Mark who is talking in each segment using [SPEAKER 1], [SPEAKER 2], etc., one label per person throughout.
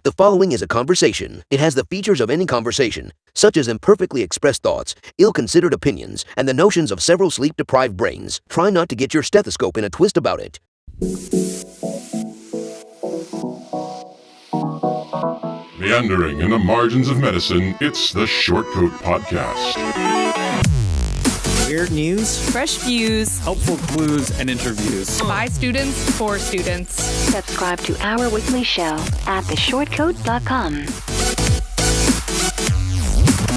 [SPEAKER 1] The following is a conversation. It has the features of any conversation, such as imperfectly expressed thoughts, ill-considered opinions, and the notions of several sleep-deprived brains. Try not to get your stethoscope in a twist about it.
[SPEAKER 2] Meandering in the margins of medicine, it's the Shortcoat Podcast.
[SPEAKER 3] Weird news,
[SPEAKER 4] fresh views,
[SPEAKER 5] helpful clues, and interviews.
[SPEAKER 4] By students, for students.
[SPEAKER 6] Subscribe to our weekly show at theshortcoat.com.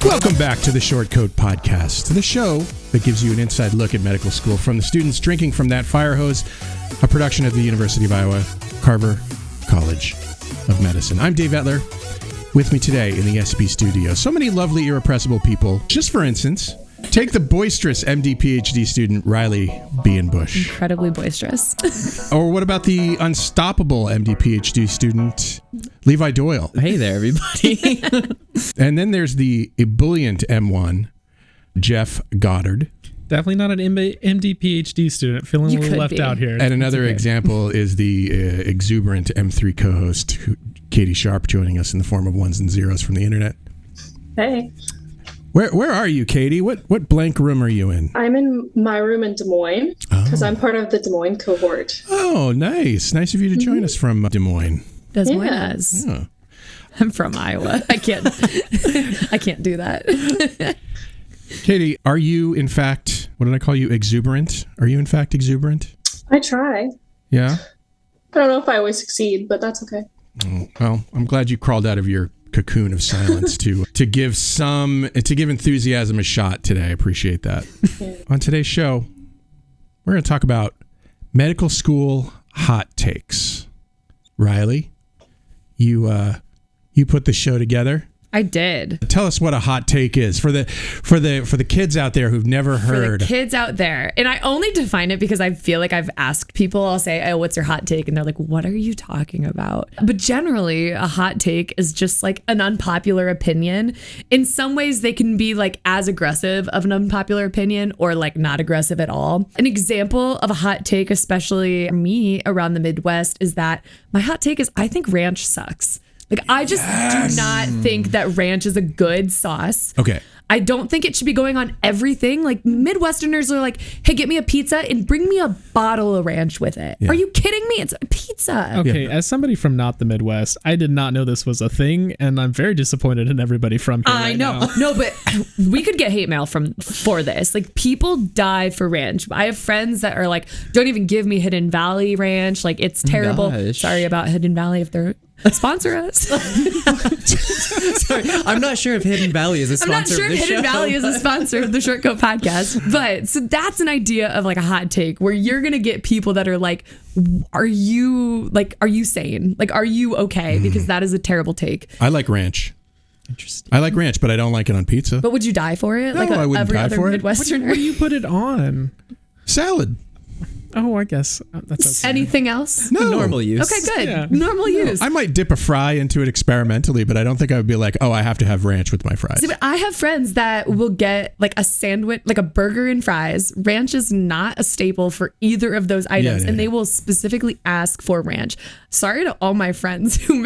[SPEAKER 7] Welcome back to the Shortcoat Podcast, the show that gives you an inside look at medical school from the students drinking from that fire hose, a production of the University of Iowa Carver College of Medicine. I'm Dave Etler. With me today in the SB studio, so many lovely, irrepressible people. Just for instance, take the boisterous MD PhD student Riley Bush.
[SPEAKER 4] Incredibly boisterous.
[SPEAKER 7] Or what about the unstoppable MD PhD student Levi Doyle?
[SPEAKER 3] Hey there, everybody.
[SPEAKER 7] And then there's the ebullient M1 Jeff Goddard.
[SPEAKER 8] Definitely not an MD PhD student. Feeling a little left out here.
[SPEAKER 7] And another example is the exuberant M3 co-host Katie Sharp, joining us in the form of ones and zeros from the internet.
[SPEAKER 9] Hey.
[SPEAKER 7] Where are you, Katie? What blank room are you in?
[SPEAKER 9] I'm in my room in Des Moines because I'm part of the Des Moines cohort.
[SPEAKER 7] Oh, nice. Nice of you to join us from Des Moines.
[SPEAKER 4] Des Moines. Yeah. I'm from Iowa. I can't do that.
[SPEAKER 7] Katie, are you in fact, what did I call you, exuberant? Are you in fact exuberant?
[SPEAKER 9] I try.
[SPEAKER 7] Yeah?
[SPEAKER 9] I don't know if I always succeed, but that's okay.
[SPEAKER 7] Oh, well, I'm glad you crawled out of your cocoon of silence to give enthusiasm a shot today. I appreciate that. Yeah. On today's show, we're going to talk about medical school hot takes. Riley, you put the show together.
[SPEAKER 4] I did.
[SPEAKER 7] Tell us what a hot take is for the kids out there who've never heard.
[SPEAKER 4] For the kids out there. And I only define it because I feel like I've asked people, I'll say, oh, what's your hot take? And they're like, what are you talking about? But generally, a hot take is just like an unpopular opinion. In some ways, they can be like as aggressive of an unpopular opinion or like not aggressive at all. An example of a hot take, especially for me around the Midwest, is that my hot take is I think ranch sucks. Like, I just do not think that ranch is a good sauce.
[SPEAKER 7] Okay.
[SPEAKER 4] I don't think it should be going on everything. Like, Midwesterners are like, hey, get me a pizza and bring me a bottle of ranch with it. Yeah. Are you kidding me? It's a pizza.
[SPEAKER 8] Okay, as somebody from not the Midwest, I did not know this was a thing, and I'm very disappointed in everybody from here
[SPEAKER 4] I know.
[SPEAKER 8] Now.
[SPEAKER 4] No, but we could get hate mail for this. Like, people die for ranch. I have friends that are like, don't even give me Hidden Valley ranch. Like, it's terrible.
[SPEAKER 3] Gosh.
[SPEAKER 4] Sorry about Hidden Valley if they're... sponsor us.
[SPEAKER 3] Sorry, I'm not sure if Hidden Valley is a sponsor.
[SPEAKER 4] I'm not sure
[SPEAKER 3] of
[SPEAKER 4] if
[SPEAKER 3] this
[SPEAKER 4] Hidden
[SPEAKER 3] show.
[SPEAKER 4] Valley is a sponsor of the Shortcoat Podcast. But so that's an idea of like a hot take where you're gonna get people that are like, are you sane? Like, are you okay? Because that is a terrible take.
[SPEAKER 7] I like ranch.
[SPEAKER 3] Interesting.
[SPEAKER 7] I like ranch, but I don't like it on pizza.
[SPEAKER 4] But would you die for it?
[SPEAKER 7] No, I wouldn't
[SPEAKER 4] every
[SPEAKER 7] die
[SPEAKER 4] other
[SPEAKER 7] for it.
[SPEAKER 4] Midwesterner?
[SPEAKER 8] What do you put it on?
[SPEAKER 7] Salad.
[SPEAKER 8] Oh, I guess that's okay.
[SPEAKER 4] Anything else?
[SPEAKER 7] No.
[SPEAKER 3] Normal use.
[SPEAKER 4] Okay, good.
[SPEAKER 8] Yeah.
[SPEAKER 4] Normal use.
[SPEAKER 7] I might dip a fry into it experimentally, but I don't think I would be like, oh, I have to have ranch with my fries.
[SPEAKER 4] See, but I have friends that will get like a sandwich, like a burger and fries. Ranch is not a staple for either of those items, and they will specifically ask for ranch. Sorry to all my friends who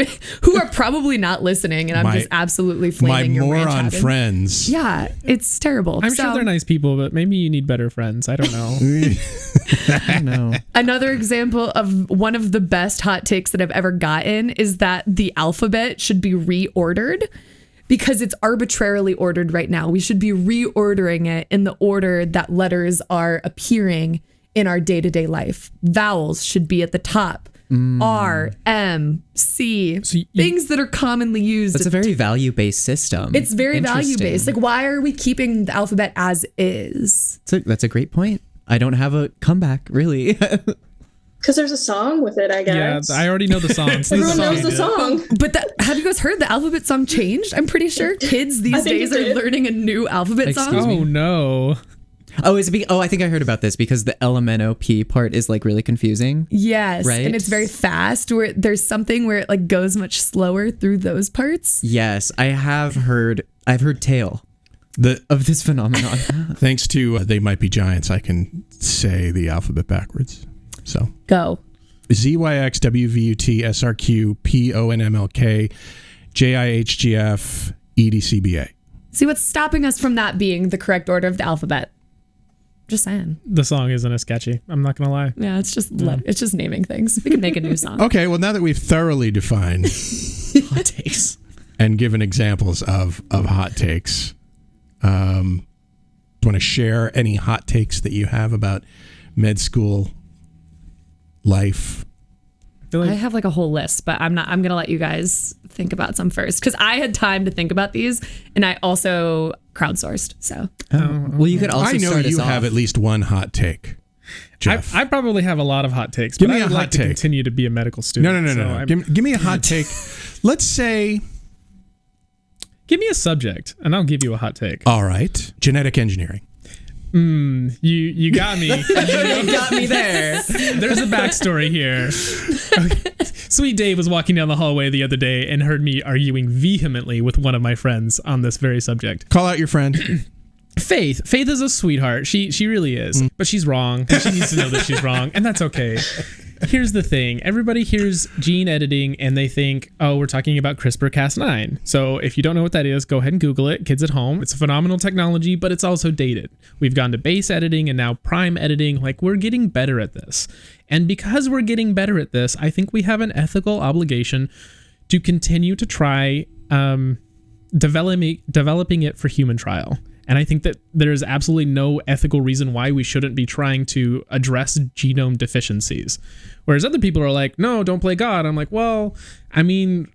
[SPEAKER 4] are probably not listening, and I'm just absolutely flaming your ranch.
[SPEAKER 7] My moron friends.
[SPEAKER 4] Yeah, it's terrible.
[SPEAKER 8] I'm sure they're nice people, but maybe you need better friends. I don't know.
[SPEAKER 3] I know.
[SPEAKER 4] Another example of one of the best hot takes that I've ever gotten is that the alphabet should be reordered because it's arbitrarily ordered right now. We should be reordering it in the order that letters are appearing in our day-to-day life. Vowels should be at the top. R, M, C, so things that are commonly used.
[SPEAKER 3] It's a very value-based system.
[SPEAKER 4] It's very value-based. Like, why are we keeping the alphabet as is?
[SPEAKER 3] That's a great point. I don't have a comeback, really.
[SPEAKER 9] Because there's a song with it, I guess.
[SPEAKER 8] Yeah, I already know the song.
[SPEAKER 9] Everyone knows the song.
[SPEAKER 4] But have you guys heard the alphabet song changed? I'm pretty sure kids these days are learning a new alphabet song.
[SPEAKER 8] Oh, no.
[SPEAKER 3] Oh, I think I heard about this because the LMNOP part is like really confusing.
[SPEAKER 4] Yes,
[SPEAKER 3] right?
[SPEAKER 4] And it's very fast. Where there's something where it like goes much slower through those parts.
[SPEAKER 3] Yes, I've heard tale of this phenomenon.
[SPEAKER 7] Thanks to They Might Be Giants, I can say the alphabet backwards. So
[SPEAKER 4] go.
[SPEAKER 7] ZYXWVUTSRQPONMLK JIHGF EDCBA.
[SPEAKER 4] See, what's stopping us from that being the correct order of the alphabet? Just saying.
[SPEAKER 8] The song isn't as catchy. I'm not gonna lie.
[SPEAKER 4] Yeah, it's just naming things. We could make a new song.
[SPEAKER 7] Okay, well, now that we've thoroughly defined
[SPEAKER 3] Hot takes.
[SPEAKER 7] and given examples of hot takes, want to share any hot takes that you have about med school life?
[SPEAKER 4] I have like a whole list, but I'm gonna let you guys think about some first because I had time to think about these, and I also crowdsourced. So,
[SPEAKER 3] well, you could also.
[SPEAKER 7] I know
[SPEAKER 3] start
[SPEAKER 7] you
[SPEAKER 3] us
[SPEAKER 7] have
[SPEAKER 3] off.
[SPEAKER 7] at least one hot take, Jeff.
[SPEAKER 8] I probably have a lot of hot takes.
[SPEAKER 7] Give
[SPEAKER 8] but
[SPEAKER 7] me
[SPEAKER 8] I
[SPEAKER 7] a
[SPEAKER 8] would
[SPEAKER 7] hot
[SPEAKER 8] like to
[SPEAKER 7] take.
[SPEAKER 8] continue to be a medical student.
[SPEAKER 7] No. Give me a hot take. Let's say.
[SPEAKER 8] Give me a subject, and I'll give you a hot take.
[SPEAKER 7] All right, genetic engineering.
[SPEAKER 8] You got me.
[SPEAKER 4] you got me there.
[SPEAKER 8] There's a backstory here. Okay. Sweet Dave was walking down the hallway the other day and heard me arguing vehemently with one of my friends on this very subject.
[SPEAKER 7] Call out your friend.
[SPEAKER 8] Faith is a sweetheart. She really is. But she's wrong. She needs to know that she's wrong, and that's okay. Here's the thing. Everybody hears gene editing and they think, oh, we're talking about CRISPR-Cas9. So if you don't know what that is, go ahead and Google it. Kids at home. It's a phenomenal technology, but it's also dated. We've gone to base editing and now prime editing. Like, we're getting better at this. And because we're getting better at this, I think we have an ethical obligation to continue to try developing it for human trial. And I think that there's absolutely no ethical reason why we shouldn't be trying to address genome deficiencies. Whereas other people are like, no, don't play God. I'm like, well, I mean,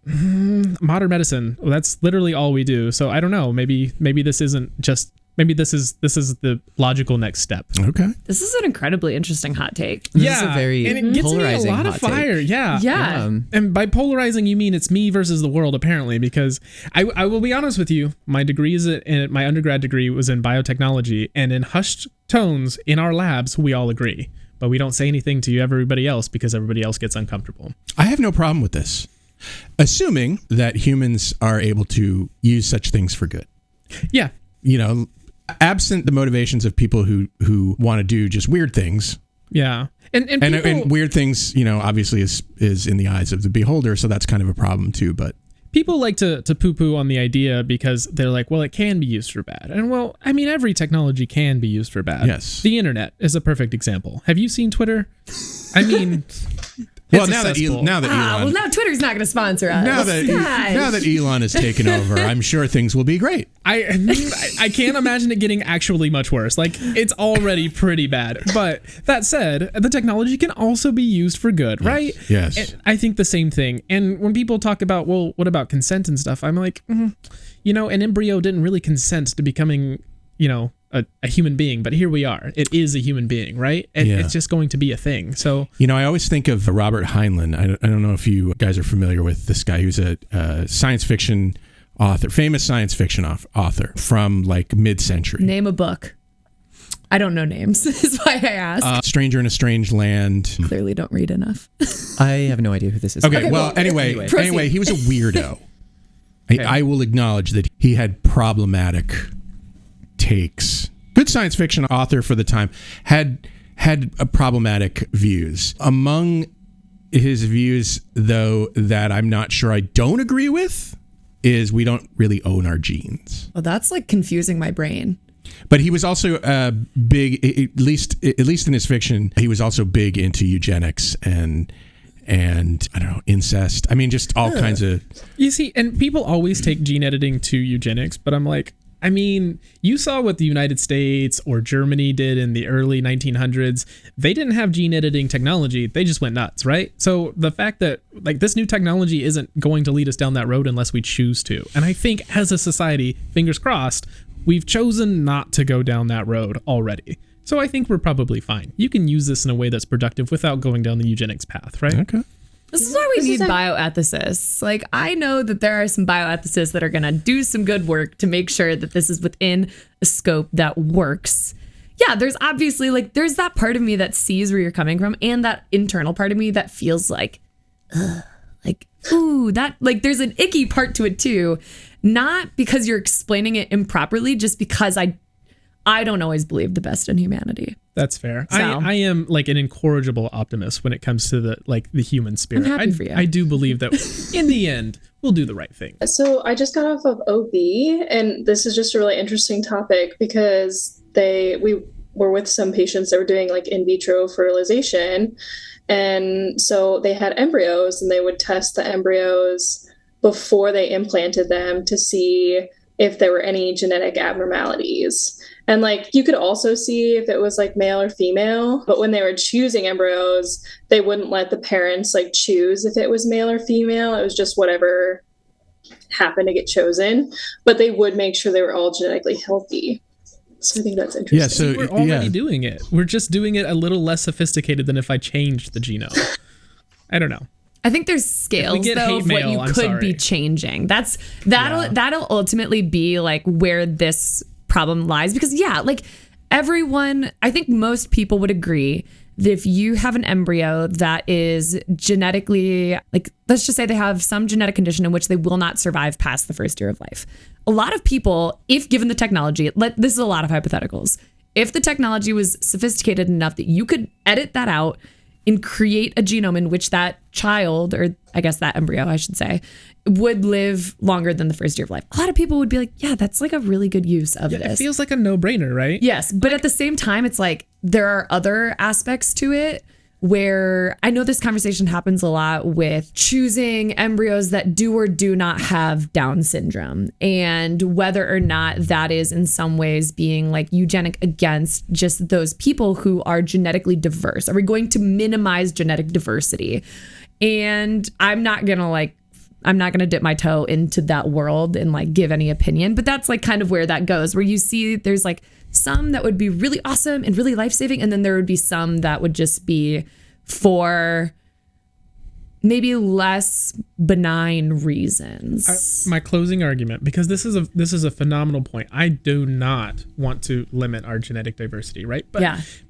[SPEAKER 8] modern medicine, well, that's literally all we do. So I don't know. Maybe this isn't just, maybe this is the logical next step.
[SPEAKER 7] Okay.
[SPEAKER 4] This is an incredibly interesting hot take.
[SPEAKER 3] This is a very
[SPEAKER 8] and it gets me a
[SPEAKER 3] polarizing
[SPEAKER 8] lot of
[SPEAKER 3] hot take.
[SPEAKER 8] fire. Yeah.
[SPEAKER 4] Yeah.
[SPEAKER 8] And by polarizing, you mean it's me versus the world, apparently, because I will be honest with you. My undergrad degree was in biotechnology, and in hushed tones in our labs, we all agree. But we don't say anything to everybody else because everybody else gets uncomfortable.
[SPEAKER 7] I have no problem with this, assuming that humans are able to use such things for good.
[SPEAKER 8] Yeah.
[SPEAKER 7] You know, absent the motivations of people who want to do just weird things.
[SPEAKER 8] Yeah. And
[SPEAKER 7] weird things, you know, obviously is in the eyes of the beholder, so that's kind of a problem too. But
[SPEAKER 8] people like to poo-poo on the idea because they're like, well, it can be used for bad. And well, I mean, every technology can be used for bad.
[SPEAKER 7] Yes.
[SPEAKER 8] The internet is a perfect example. Have you seen Twitter? I mean,
[SPEAKER 7] well, now that Elon,
[SPEAKER 4] well, now Twitter's not going to sponsor us.
[SPEAKER 7] now that Elon has taken over, I'm sure things will be great.
[SPEAKER 8] I can't imagine it getting actually much worse. Like, it's already pretty bad. But that said, the technology can also be used for good, right?
[SPEAKER 7] Yes.
[SPEAKER 8] And I think the same thing. And when people talk about, well, what about consent and stuff? I'm like, you know, an embryo didn't really consent to becoming, you know, a human being, but here we are. It is a human being, right? And it's just going to be a thing. So, you
[SPEAKER 7] know, I always think of Robert Heinlein. I don't know if you guys are familiar with this guy who's a science fiction author, famous science fiction author from like mid-century.
[SPEAKER 4] Name a book. I don't know names, is why I asked.
[SPEAKER 7] Stranger in a Strange Land.
[SPEAKER 4] Clearly don't read enough.
[SPEAKER 3] I have no idea who this is.
[SPEAKER 7] Okay, well, anyway, he was a weirdo.
[SPEAKER 3] Okay.
[SPEAKER 7] I will acknowledge that he had problematic takes. Good science fiction author for the time, had problematic views. Among his views, though, that I'm not sure I don't agree with, is we don't really own our genes.
[SPEAKER 4] Well, that's like confusing my brain.
[SPEAKER 7] But he was also big, at least in his fiction, he was also big into eugenics and I don't know, incest. I mean, just all kinds of.
[SPEAKER 8] You see, and people always take gene editing to eugenics, but I'm like, I mean, you saw what the United States or Germany did in the early 1900s. They didn't have gene editing technology. They just went nuts, right? So the fact that like this new technology isn't going to lead us down that road unless we choose to. And I think as a society, fingers crossed, we've chosen not to go down that road already. So I think we're probably fine. You can use this in a way that's productive without going down the eugenics path, right?
[SPEAKER 7] Okay.
[SPEAKER 4] This is why we need bioethicists. Like, I know that there are some bioethicists that are going to do some good work to make sure that this is within a scope that works. Yeah, there's obviously, like, there's that part of me that sees where you're coming from and that internal part of me that feels like, ooh, that, like, there's an icky part to it too. Not because you're explaining it improperly, just because I don't always believe the best in humanity.
[SPEAKER 8] That's fair.
[SPEAKER 4] So.
[SPEAKER 8] I am like an incorrigible optimist when it comes to the human spirit.
[SPEAKER 4] I'm happy for you.
[SPEAKER 8] I do believe that in the end we'll do the right thing.
[SPEAKER 9] So I just got off of OB, and this is just a really interesting topic because we were with some patients that were doing like in vitro fertilization. And so they had embryos, and they would test the embryos before they implanted them to see if there were any genetic abnormalities. And like you could also see if it was like male or female, but when they were choosing embryos, they wouldn't let the parents like choose if it was male or female. It was just whatever happened to get chosen, but they would make sure they were all genetically healthy. So I think that's interesting.
[SPEAKER 7] Yeah, so
[SPEAKER 8] we're already doing it. We're just doing it a little less sophisticated than if I changed the genome. I don't know.
[SPEAKER 4] I think there's scales though of what you could be changing. That'll ultimately be like where this problem lies, because like everyone, I think most people would agree that if you have an embryo that is genetically, like let's just say they have some genetic condition in which they will not survive past the first year of life. A lot of people, if given the technology, this is a lot of hypotheticals. If the technology was sophisticated enough that you could edit that out and create a genome in which that child, or I guess that embryo, I should say, would live longer than the first year of life, a lot of people would be like, yeah, that's like a really good use of this.
[SPEAKER 8] It feels like a no-brainer, right?
[SPEAKER 4] Yes, but at the same time, it's like there are other aspects to it where I know this conversation happens a lot with choosing embryos that do or do not have Down syndrome, and whether or not that is in some ways being like eugenic against just those people who are genetically diverse. Are we going to minimize genetic diversity? And I'm not going to dip my toe into that world and like give any opinion, but that's like kind of where that goes, where you see there's like some that would be really awesome and really life-saving, and then there would be some that would just be for maybe less benign reasons.
[SPEAKER 8] My closing argument, because this is a phenomenal point. I do not want to limit our genetic diversity, right? But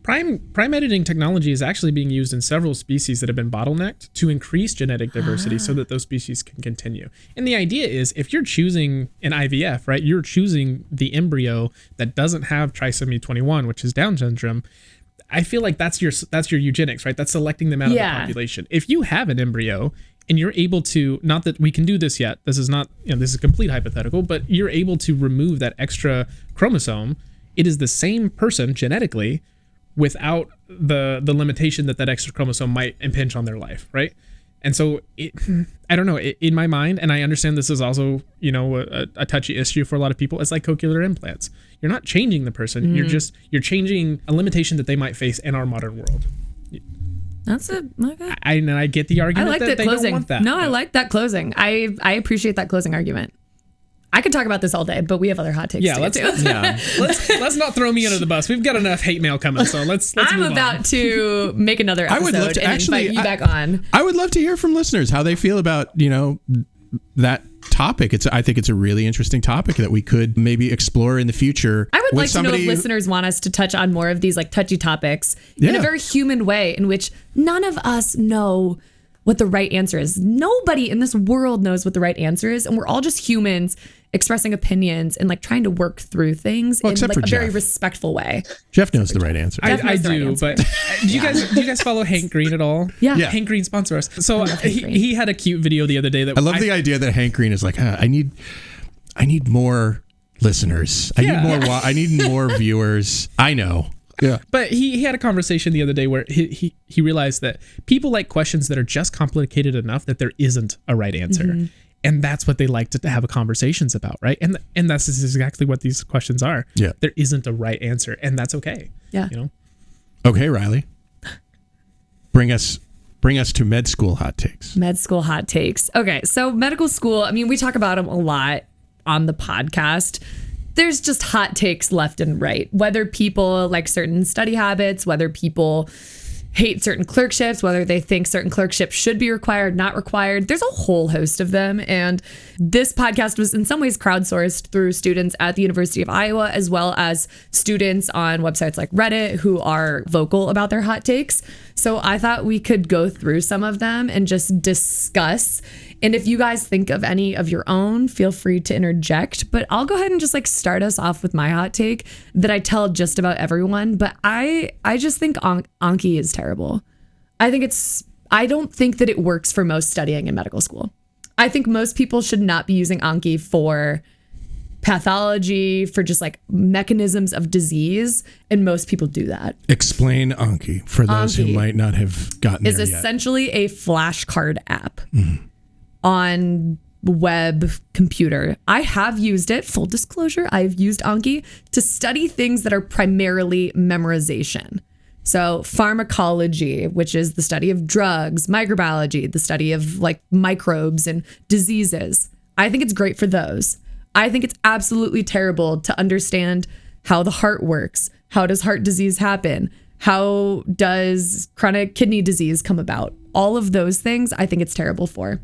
[SPEAKER 8] prime editing technology is actually being used in several species that have been bottlenecked to increase genetic diversity so that those species can continue. And the idea is, if you're choosing an IVF, right, you're choosing the embryo that doesn't have trisomy 21, which is Down syndrome. I feel like that's your eugenics, right? That's selecting them out of the population. If you have an embryo and you're able to, not that we can do this yet, this is not, this is complete hypothetical, but you're able to remove that extra chromosome, it is the same person genetically without the limitation that extra chromosome might impinge on their life, right? And so I don't know, in my mind, and I understand this is also, a touchy issue for a lot of people, it's like cochlear implants. You're not changing the person, you're changing a limitation that they might face in our modern world.
[SPEAKER 4] That's it. Okay.
[SPEAKER 8] I get the argument
[SPEAKER 4] I like
[SPEAKER 8] that they
[SPEAKER 4] closing.
[SPEAKER 8] don't want that.
[SPEAKER 4] No, I like that closing. I appreciate that closing argument. I could talk about this all day, but we have other hot takes to get to.
[SPEAKER 8] Let's not throw me under the bus. We've got enough hate mail coming, so let's
[SPEAKER 4] I'm
[SPEAKER 8] move
[SPEAKER 4] about
[SPEAKER 8] on.
[SPEAKER 4] to make another episode
[SPEAKER 7] I would love to
[SPEAKER 4] invite you back on.
[SPEAKER 7] I would love to hear from listeners how they feel about, that topic. I think it's a really interesting topic that we could maybe explore in the future.
[SPEAKER 4] I would like to know if listeners want us to touch on more of these like touchy topics in a very human way in which none of us know what the right answer is. Nobody in this world knows what the right answer is, and we're all just humans expressing opinions and like trying to work through things in like a very respectful way.
[SPEAKER 7] Jeff knows the right answer.
[SPEAKER 8] I do, but do you guys follow Hank Green at all?
[SPEAKER 4] Yeah.
[SPEAKER 8] Hank Green sponsor us. So he had a cute video the other day that
[SPEAKER 7] I love the idea that Hank Green is like, I need more listeners. I need more viewers. I know. Yeah.
[SPEAKER 8] But he had a conversation the other day where he realized that people like questions that are just complicated enough that there isn't a right answer. Mm-hmm. And that's what they like to have conversations about, right? And that's exactly what these questions are.
[SPEAKER 7] Yeah.
[SPEAKER 8] There isn't a right answer, and that's okay.
[SPEAKER 4] Yeah.
[SPEAKER 7] Okay, Riley. Bring us to med school hot takes.
[SPEAKER 4] Med school hot takes. Okay, so medical school, I mean, we talk about them a lot on the podcast. There's just hot takes left and right. Whether people like certain study habits, whether people hate certain clerkships, whether they think certain clerkships should be required, not required. There's a whole host of them. And this podcast was in some ways crowdsourced through students at the University of Iowa, as well as students on websites like Reddit who are vocal about their hot takes. So I thought we could go through some of them and just discuss And if you guys think of any of your own, feel free to interject. But I'll go ahead and just like start us off with my hot take that I tell just about everyone. But I just think Anki is terrible. I don't think that it works for most studying in medical school. I think most people should not be using Anki for pathology, for just like mechanisms of disease, and most people do that.
[SPEAKER 7] Explain Anki for those who might not have gotten there yet.
[SPEAKER 4] Is essentially a flashcard app on web computer. I have used it, full disclosure, I've used Anki to study things that are primarily memorization. So pharmacology, which is the study of drugs, microbiology, the study of like microbes and diseases. I think it's great for those. I think it's absolutely terrible to understand how the heart works. How does heart disease happen? How does chronic kidney disease come about? All of those things I think it's terrible for.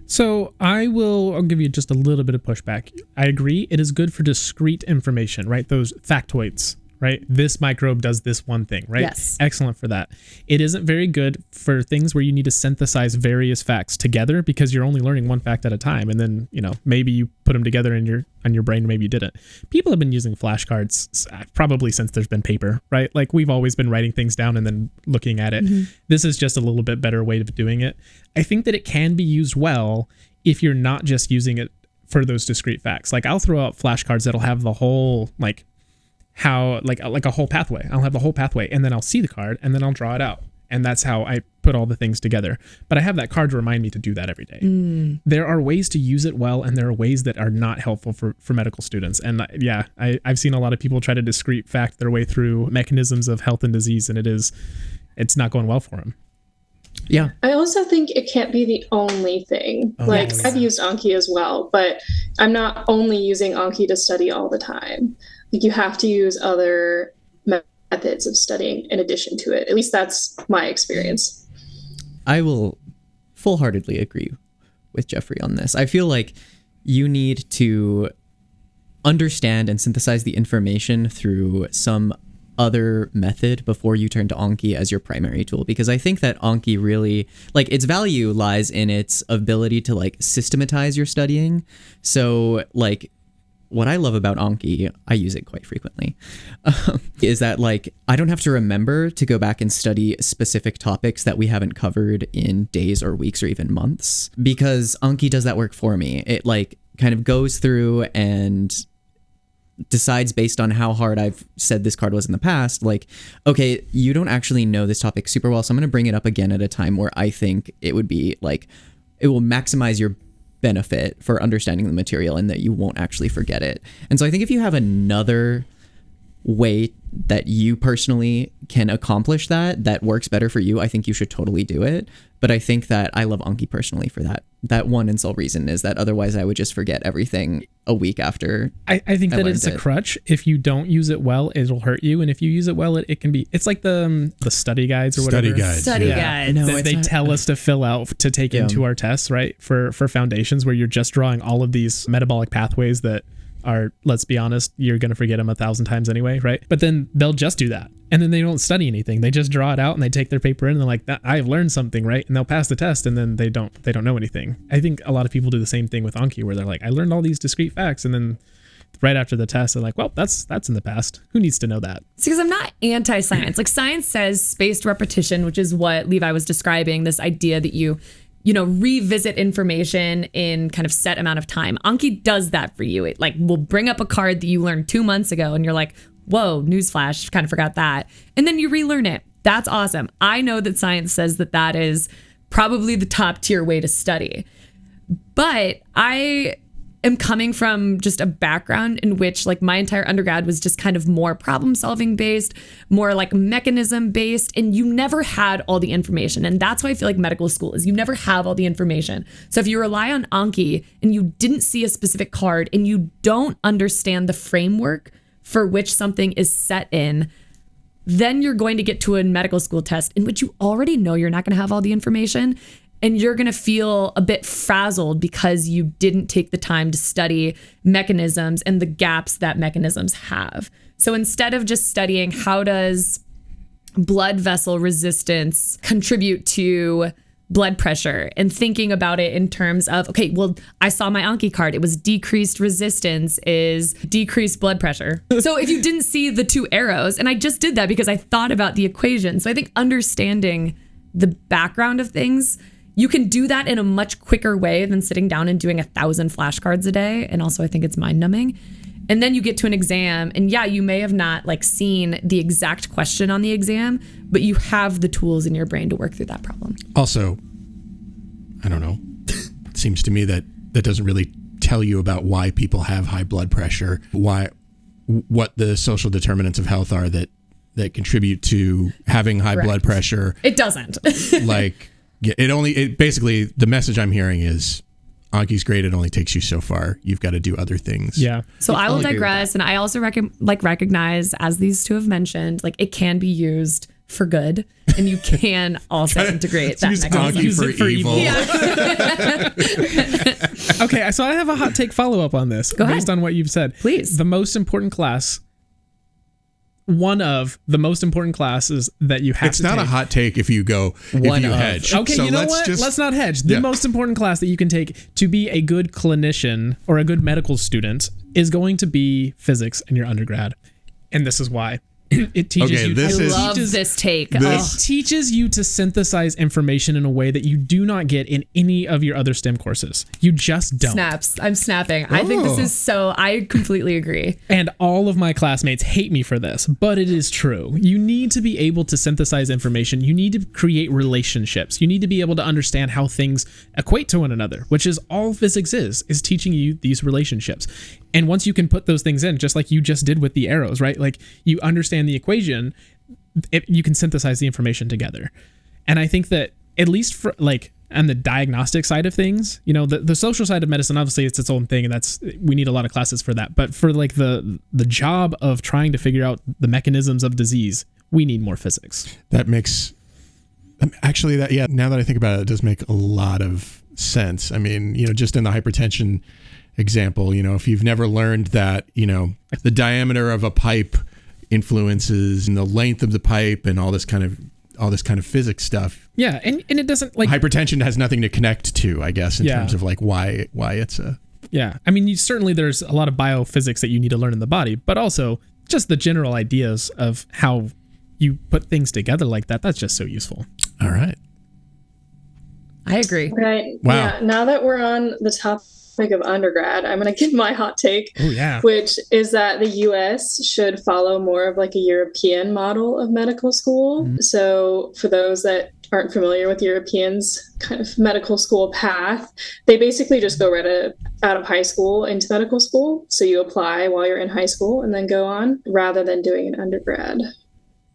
[SPEAKER 8] So I'll give you just a little bit of pushback. I agree. It is good for discrete information, right? Those factoids, right? This microbe does this one thing, right?
[SPEAKER 4] Yes.
[SPEAKER 8] Excellent for that. It isn't very good for things where you need to synthesize various facts together because you're only learning one fact at a time. And then, maybe you put them together in your brain, maybe you didn't. People have been using flashcards probably since there's been paper, right? Like we've always been writing things down and then looking at it. This is just a little bit better way of doing it. I think that it can be used well if you're not just using it for those discrete facts. Like I'll throw out flashcards that'll have the whole a whole pathway. I'll have the whole pathway and then I'll see the card and then I'll draw it out. And that's how I put all the things together. But I have that card to remind me to do that every day. There are ways to use it well, and there are ways that are not helpful for medical students. And I've seen a lot of people try to discrete fact their way through mechanisms of health and disease, and it's not going well for them.
[SPEAKER 3] Yeah.
[SPEAKER 9] I also think it can't be the only thing. I've used Anki as well, but I'm not only using Anki to study all the time. Like you have to use other methods of studying in addition to it. At least that's my experience.
[SPEAKER 3] I will full-heartedly agree with Jeffrey on this. I feel like you need to understand and synthesize the information through some other method before you turn to Anki as your primary tool, because I think that Anki really, like, its value lies in its ability to like systematize your studying. So like what I love about Anki, I use it quite frequently, is that like I don't have to remember to go back and study specific topics that we haven't covered in days or weeks or even months, because Anki does that work for me. It like kind of goes through and decides based on how hard I've said this card was in the past, like, okay, you don't actually know this topic super well, so I'm going to bring it up again at a time where I think it would be like, it will maximize your benefit for understanding the material and that you won't actually forget it. And so I think if you have another way that you personally can accomplish that works better for you, I think you should totally do it. But I think that I love Anki personally for that one and sole reason, is that otherwise I would just forget everything a week after.
[SPEAKER 8] I think that it's a crutch. If you don't use it well, it'll hurt you, and if you use it well, it can be. It's like the study guides or whatever.
[SPEAKER 4] Study guides.
[SPEAKER 3] No,
[SPEAKER 8] they tell us to fill out to take into our tests, right? For foundations, where you're just drawing all of these metabolic pathways that are, let's be honest, you're going to forget them 1,000 times anyway, right? But then they'll just do that. And then they don't study anything. They just draw it out and they take their paper in and they're like, I've learned something, right? And they'll pass the test and then they don't know anything. I think a lot of people do the same thing with Anki, where they're like, I learned all these discrete facts. And then right after the test, they're like, well, that's in the past. Who needs to know that?
[SPEAKER 4] It's because I'm not anti-science. Like science says spaced repetition, which is what Levi was describing, this idea that you revisit information in kind of set amount of time. Anki does that for you. It like will bring up a card that you learned 2 months ago and you're like, whoa, newsflash, kind of forgot that. And then you relearn it. That's awesome. I know that science says that is probably the top tier way to study. But I am coming from just a background in which like my entire undergrad was just kind of more problem solving based, more like mechanism based, and you never had all the information. And that's why I feel like medical school is you never have all the information. So if you rely on Anki and you didn't see a specific card and you don't understand the framework for which something is set in, then you're going to get to a medical school test in which you already know you're not going to have all the information. And you're going to feel a bit frazzled because you didn't take the time to study mechanisms and the gaps that mechanisms have. So instead of just studying how does blood vessel resistance contribute to blood pressure and thinking about it in terms of, okay, well, I saw my Anki card. It was decreased resistance is decreased blood pressure. So if you didn't see the two arrows, and I just did that because I thought about the equation. So I think understanding the background of things, you can do that in a much quicker way than sitting down and doing 1,000 flashcards a day. And also I think it's mind numbing. And then you get to an exam and yeah, you may have not like seen the exact question on the exam, but you have the tools in your brain to work through that problem.
[SPEAKER 7] Also, I don't know. It seems to me that doesn't really tell you about why people have high blood pressure, what the social determinants of health are that contribute to having high blood pressure.
[SPEAKER 4] It doesn't.
[SPEAKER 7] Like it basically the message I'm hearing is Anki's great. It only takes you so far. You've got to do other things.
[SPEAKER 8] Yeah.
[SPEAKER 4] So I will digress, and I also recognize, as these two have mentioned, like it can be used for good, and you can also integrate that mechanism.
[SPEAKER 7] Use it for evil.
[SPEAKER 4] Yeah.
[SPEAKER 8] Okay, so I have a hot take follow-up on this.
[SPEAKER 4] Go ahead.
[SPEAKER 8] Based on what you've said.
[SPEAKER 4] Please.
[SPEAKER 8] The most important class, one of the most important classes that you have
[SPEAKER 7] It's
[SPEAKER 8] to
[SPEAKER 7] not
[SPEAKER 8] take.
[SPEAKER 7] a hot take if you go, if you hedge.
[SPEAKER 8] Okay,
[SPEAKER 7] so
[SPEAKER 8] you know what? Let's not hedge. The most important class that you can take to be a good clinician or a good medical student is going to be physics in your undergrad. And this is why. It teaches you.
[SPEAKER 4] I love this take.
[SPEAKER 8] It teaches you to synthesize information in a way that you do not get in any of your other STEM courses. You just don't.
[SPEAKER 4] Snaps. I'm snapping. I think this is so. I completely agree.
[SPEAKER 8] And all of my classmates hate me for this, but it is true. You need to be able to synthesize information. You need to create relationships. You need to be able to understand how things equate to one another, which is all physics is teaching you these relationships. And once you can put those things in, just like you just did with the arrows, right? Like you understand the equation, you can synthesize the information together. And I think that at least for like on the diagnostic side of things, you know, the social side of medicine, obviously it's its own thing, and we need a lot of classes for that. But for like the job of trying to figure out the mechanisms of disease, we need more physics.
[SPEAKER 7] That makes actually now that I think about it, it does make a lot of sense. I mean, you know, just in the hypertension example, you know, if you've never learned that, you know, the diameter of a pipe influences the length of the pipe and all this kind of physics stuff.
[SPEAKER 8] Yeah, and it doesn't like
[SPEAKER 7] hypertension has nothing to connect to, I guess, in terms of like why it's a.
[SPEAKER 8] Yeah, I mean, certainly there's a lot of biophysics that you need to learn in the body, but also just the general ideas of how you put things together like that. That's just so useful.
[SPEAKER 7] All right.
[SPEAKER 4] I agree.
[SPEAKER 9] Right.
[SPEAKER 7] Wow.
[SPEAKER 9] Yeah. Now that we're on the topic of undergrad, I'm going to give my hot take, which is that the U.S. should follow more of like a European model of medical school. Mm-hmm. So for those that aren't familiar with Europeans' kind of medical school path, they basically just go right out of high school into medical school. So you apply while you're in high school and then go on, rather than doing an undergrad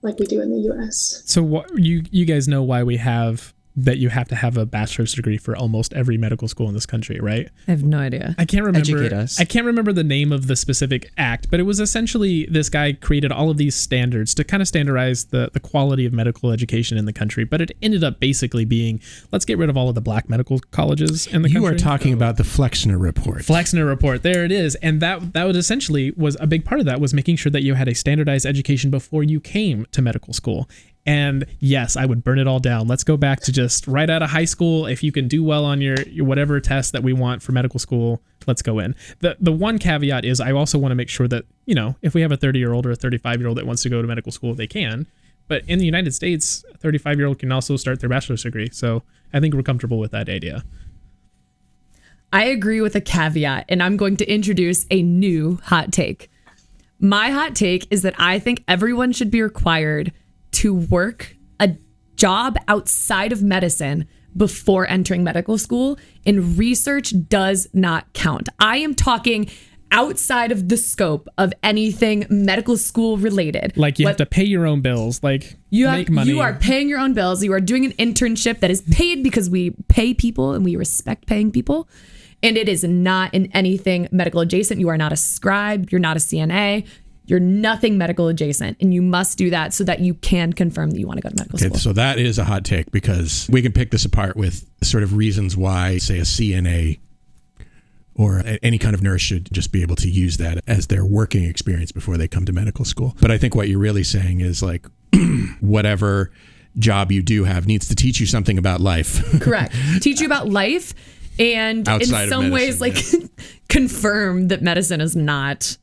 [SPEAKER 9] like we do in the U.S.
[SPEAKER 8] So what, you guys know why we have that you have to have a bachelor's degree for almost every medical school in this country, right?
[SPEAKER 4] I have no idea.
[SPEAKER 8] I can't remember.
[SPEAKER 3] Educate us.
[SPEAKER 8] I can't remember the name of the specific act, but it was essentially this guy created all of these standards to kind of standardize the quality of medical education in the country. But it ended up basically being, let's get rid of all of the black medical colleges in the country.
[SPEAKER 7] You are talking about the Flexner Report.
[SPEAKER 8] Flexner Report. There it is. And that was essentially was a big part of that was making sure that you had a standardized education before you came to medical school. And yes, I would burn it all down. Let's go back to just right out of high school. If you can do well on your whatever test that we want for medical school, let's go in. The one caveat is I also want to make sure that, you know, if we have a 30-year-old or a 35-year-old that wants to go to medical school, they can. But in the United States, a 35-year-old can also start their bachelor's degree. So I think we're comfortable with that idea.
[SPEAKER 4] I agree with a caveat, and I'm going to introduce a new hot take. My hot take is that I think everyone should be required to work a job outside of medicine before entering medical school, and research does not count. I am talking outside of the scope of anything medical school related.
[SPEAKER 8] Like you have to pay your own bills, like make money.
[SPEAKER 4] You are paying your own bills. You are doing an internship that is paid because we pay people and we respect paying people. And it is not in anything medical adjacent. You are not a scribe. You're not a CNA. You're nothing medical adjacent, and you must do that so that you can confirm that you want to go to medical school.
[SPEAKER 7] So that is a hot take, because we can pick this apart with sort of reasons why, say, a CNA or any kind of nurse should just be able to use that as their working experience before they come to medical school. But I think what you're really saying is like whatever job you do have needs to teach you something about life.
[SPEAKER 4] Correct. Teach you about life, and
[SPEAKER 7] Outside
[SPEAKER 4] in
[SPEAKER 7] of
[SPEAKER 4] some
[SPEAKER 7] medicine,
[SPEAKER 4] ways, like confirm that medicine is not,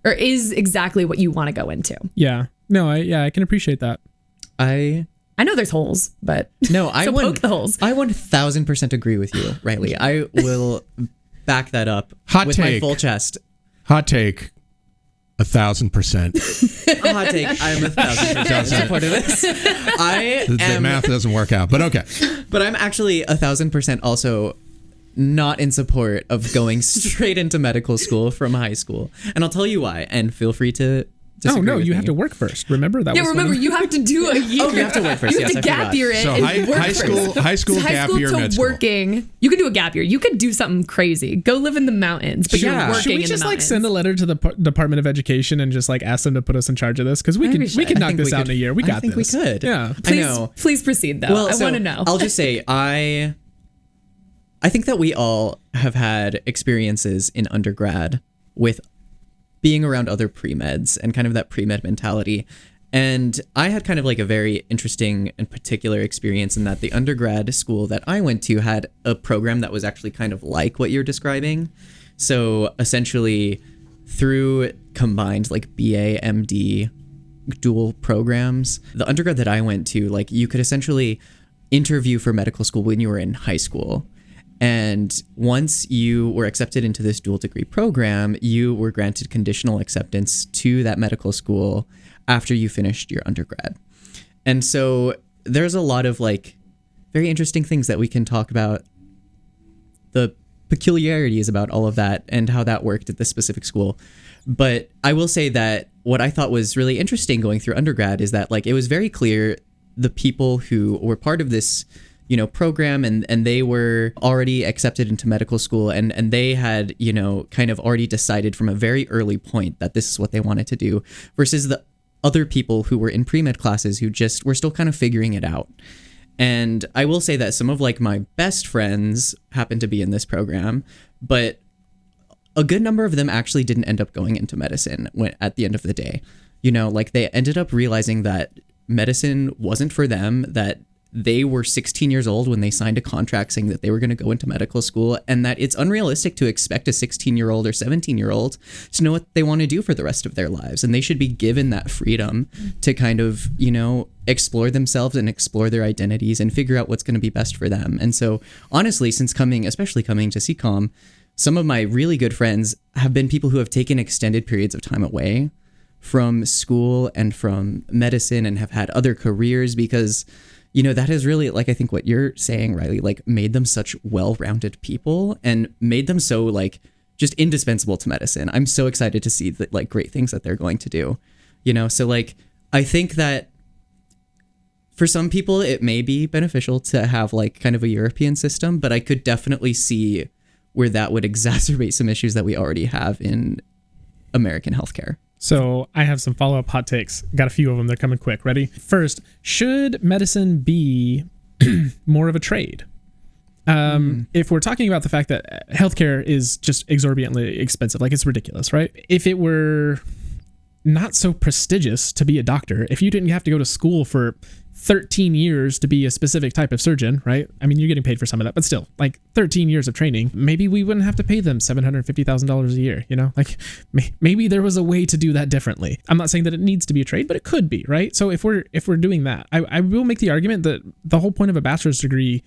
[SPEAKER 4] or is exactly what you want to go into.
[SPEAKER 8] Yeah. No, I can appreciate that.
[SPEAKER 3] I
[SPEAKER 4] know there's holes, but
[SPEAKER 3] no, I
[SPEAKER 4] so poke the holes.
[SPEAKER 3] I 1000% agree with you, Riley. I will back that up with my full chest.
[SPEAKER 7] Hot take. 1,000%.
[SPEAKER 3] Hot take. I'm 1,000% support of this.
[SPEAKER 7] The math doesn't work out, but okay.
[SPEAKER 3] But I'm actually 1,000% also not in support of going straight into medical school from high school, and I'll tell you why. And feel free to.
[SPEAKER 8] No, you have to work first. Remember that?
[SPEAKER 4] Yeah, remember you have to do a year.
[SPEAKER 3] Oh, you have to work first.
[SPEAKER 4] You have to gap year in.
[SPEAKER 7] So high school gap year, med school.
[SPEAKER 4] Working. You could do a gap year. You could do something crazy. Go live in the mountains, but you're working
[SPEAKER 8] Should we
[SPEAKER 4] in the
[SPEAKER 8] just
[SPEAKER 4] mountains.
[SPEAKER 8] send a letter to the Department of Education and just ask them to put us in charge of this? Because we could knock this out in a year. We got this.
[SPEAKER 3] I think we could.
[SPEAKER 8] Yeah.
[SPEAKER 3] I know.
[SPEAKER 4] Please proceed though. I want to know.
[SPEAKER 3] I'll just say I think that we all have had experiences in undergrad with being around other pre-meds and kind of that pre-med mentality. And I had kind of like a very interesting and particular experience in that the undergrad school that I went to had a program that was actually kind of like what you're describing. So essentially through combined like BA, MD, dual programs, the undergrad that I went to, like you could essentially interview for medical school when you were in high school. And once you were accepted into this dual degree program, you were granted conditional acceptance to that medical school after you finished your undergrad. And so there's a lot of like very interesting things that we can talk about, the peculiarities about all of that and how that worked at this specific school. But I will say that what I thought was really interesting going through undergrad is that like it was very clear the people who were part of this program and they were already accepted into medical school and they had, kind of already decided from a very early point that this is what they wanted to do versus the other people who were in pre-med classes who just were still kind of figuring it out. And I will say that some of like my best friends happened to be in this program, but a good number of them actually didn't end up going into medicine at the end of the day. Like they ended up realizing that medicine wasn't for them, that they were 16 years old when they signed a contract saying that they were going to go into medical school, and that it's unrealistic to expect a 16-year-old or 17-year-old to know what they want to do for the rest of their lives. And they should be given that freedom to kind of, explore themselves and explore their identities and figure out what's going to be best for them. And so honestly, especially coming to CCOM, some of my really good friends have been people who have taken extended periods of time away from school and from medicine and have had other careers because that has really, like, I think what you're saying, Riley, like made them such well-rounded people and made them so like just indispensable to medicine. I'm so excited to see the like great things that they're going to do, so like, I think that for some people it may be beneficial to have like kind of a European system, but I could definitely see where that would exacerbate some issues that we already have in American healthcare.
[SPEAKER 8] So I have some follow-up hot takes. Got a few of them. They're coming quick. Ready? First, should medicine be more of a trade? If we're talking about the fact that healthcare is just exorbitantly expensive, like it's ridiculous, right? If it were not so prestigious to be a doctor, if you didn't have to go to school for 13 years to be a specific type of surgeon, right? I mean, you're getting paid for some of that, but still, like 13 years of training, maybe we wouldn't have to pay them $750,000 a year, Like maybe there was a way to do that differently. I'm not saying that it needs to be a trade, but it could be, right? So if we're doing that, I will make the argument that the whole point of a bachelor's degree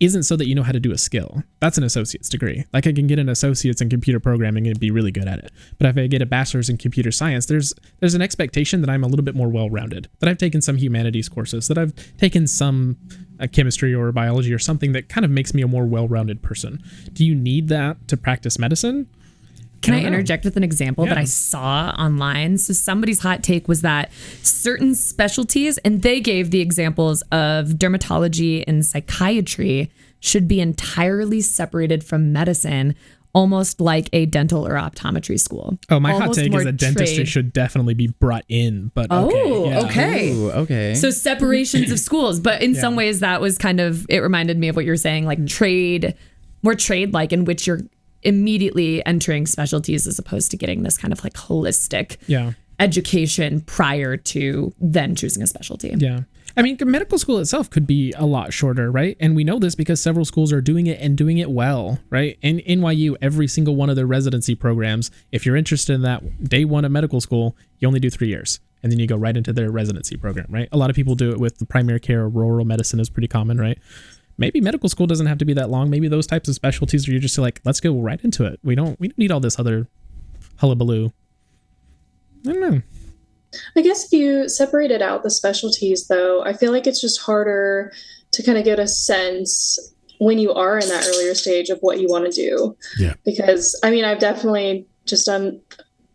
[SPEAKER 8] isn't so that you know how to do a skill. That's an associate's degree. Like I can get an associate's in computer programming and be really good at it. But if I get a bachelor's in computer science, there's an expectation that I'm a little bit more well-rounded, that I've taken some humanities courses, that I've taken some chemistry or biology or something that kind of makes me a more well-rounded person. Do you need that to practice medicine?
[SPEAKER 4] Can I interject with an example that I saw online? So somebody's hot take was that certain specialties, and they gave the examples of dermatology and psychiatry, should be entirely separated from medicine, almost like a dental or optometry school.
[SPEAKER 8] Oh, my hot take is that dentistry should definitely be brought in, but
[SPEAKER 4] okay.
[SPEAKER 3] Ooh, okay.
[SPEAKER 4] So separations of schools, but in some ways that was kind of, it reminded me of what you're saying, like trade, more trade-like, in which you're immediately entering specialties as opposed to getting this kind of like holistic education prior to then choosing a specialty.
[SPEAKER 8] Yeah. I mean, medical school itself could be a lot shorter, right? And we know this because several schools are doing it and doing it well, right? In NYU, every single one of their residency programs, if you're interested in that day one of medical school, you only do 3 years. And then you go right into their residency program, right? A lot of people do it with the primary care or rural medicine is pretty common, right? Maybe medical school doesn't have to be that long. Maybe those types of specialties where you're just like, let's go right into it. We don't need all this other hullabaloo. I don't know.
[SPEAKER 9] I guess if you separated out the specialties, though, I feel like it's just harder to kind of get a sense when you are in that earlier stage of what you want to do.
[SPEAKER 7] Yeah.
[SPEAKER 9] Because, I mean, I've definitely just done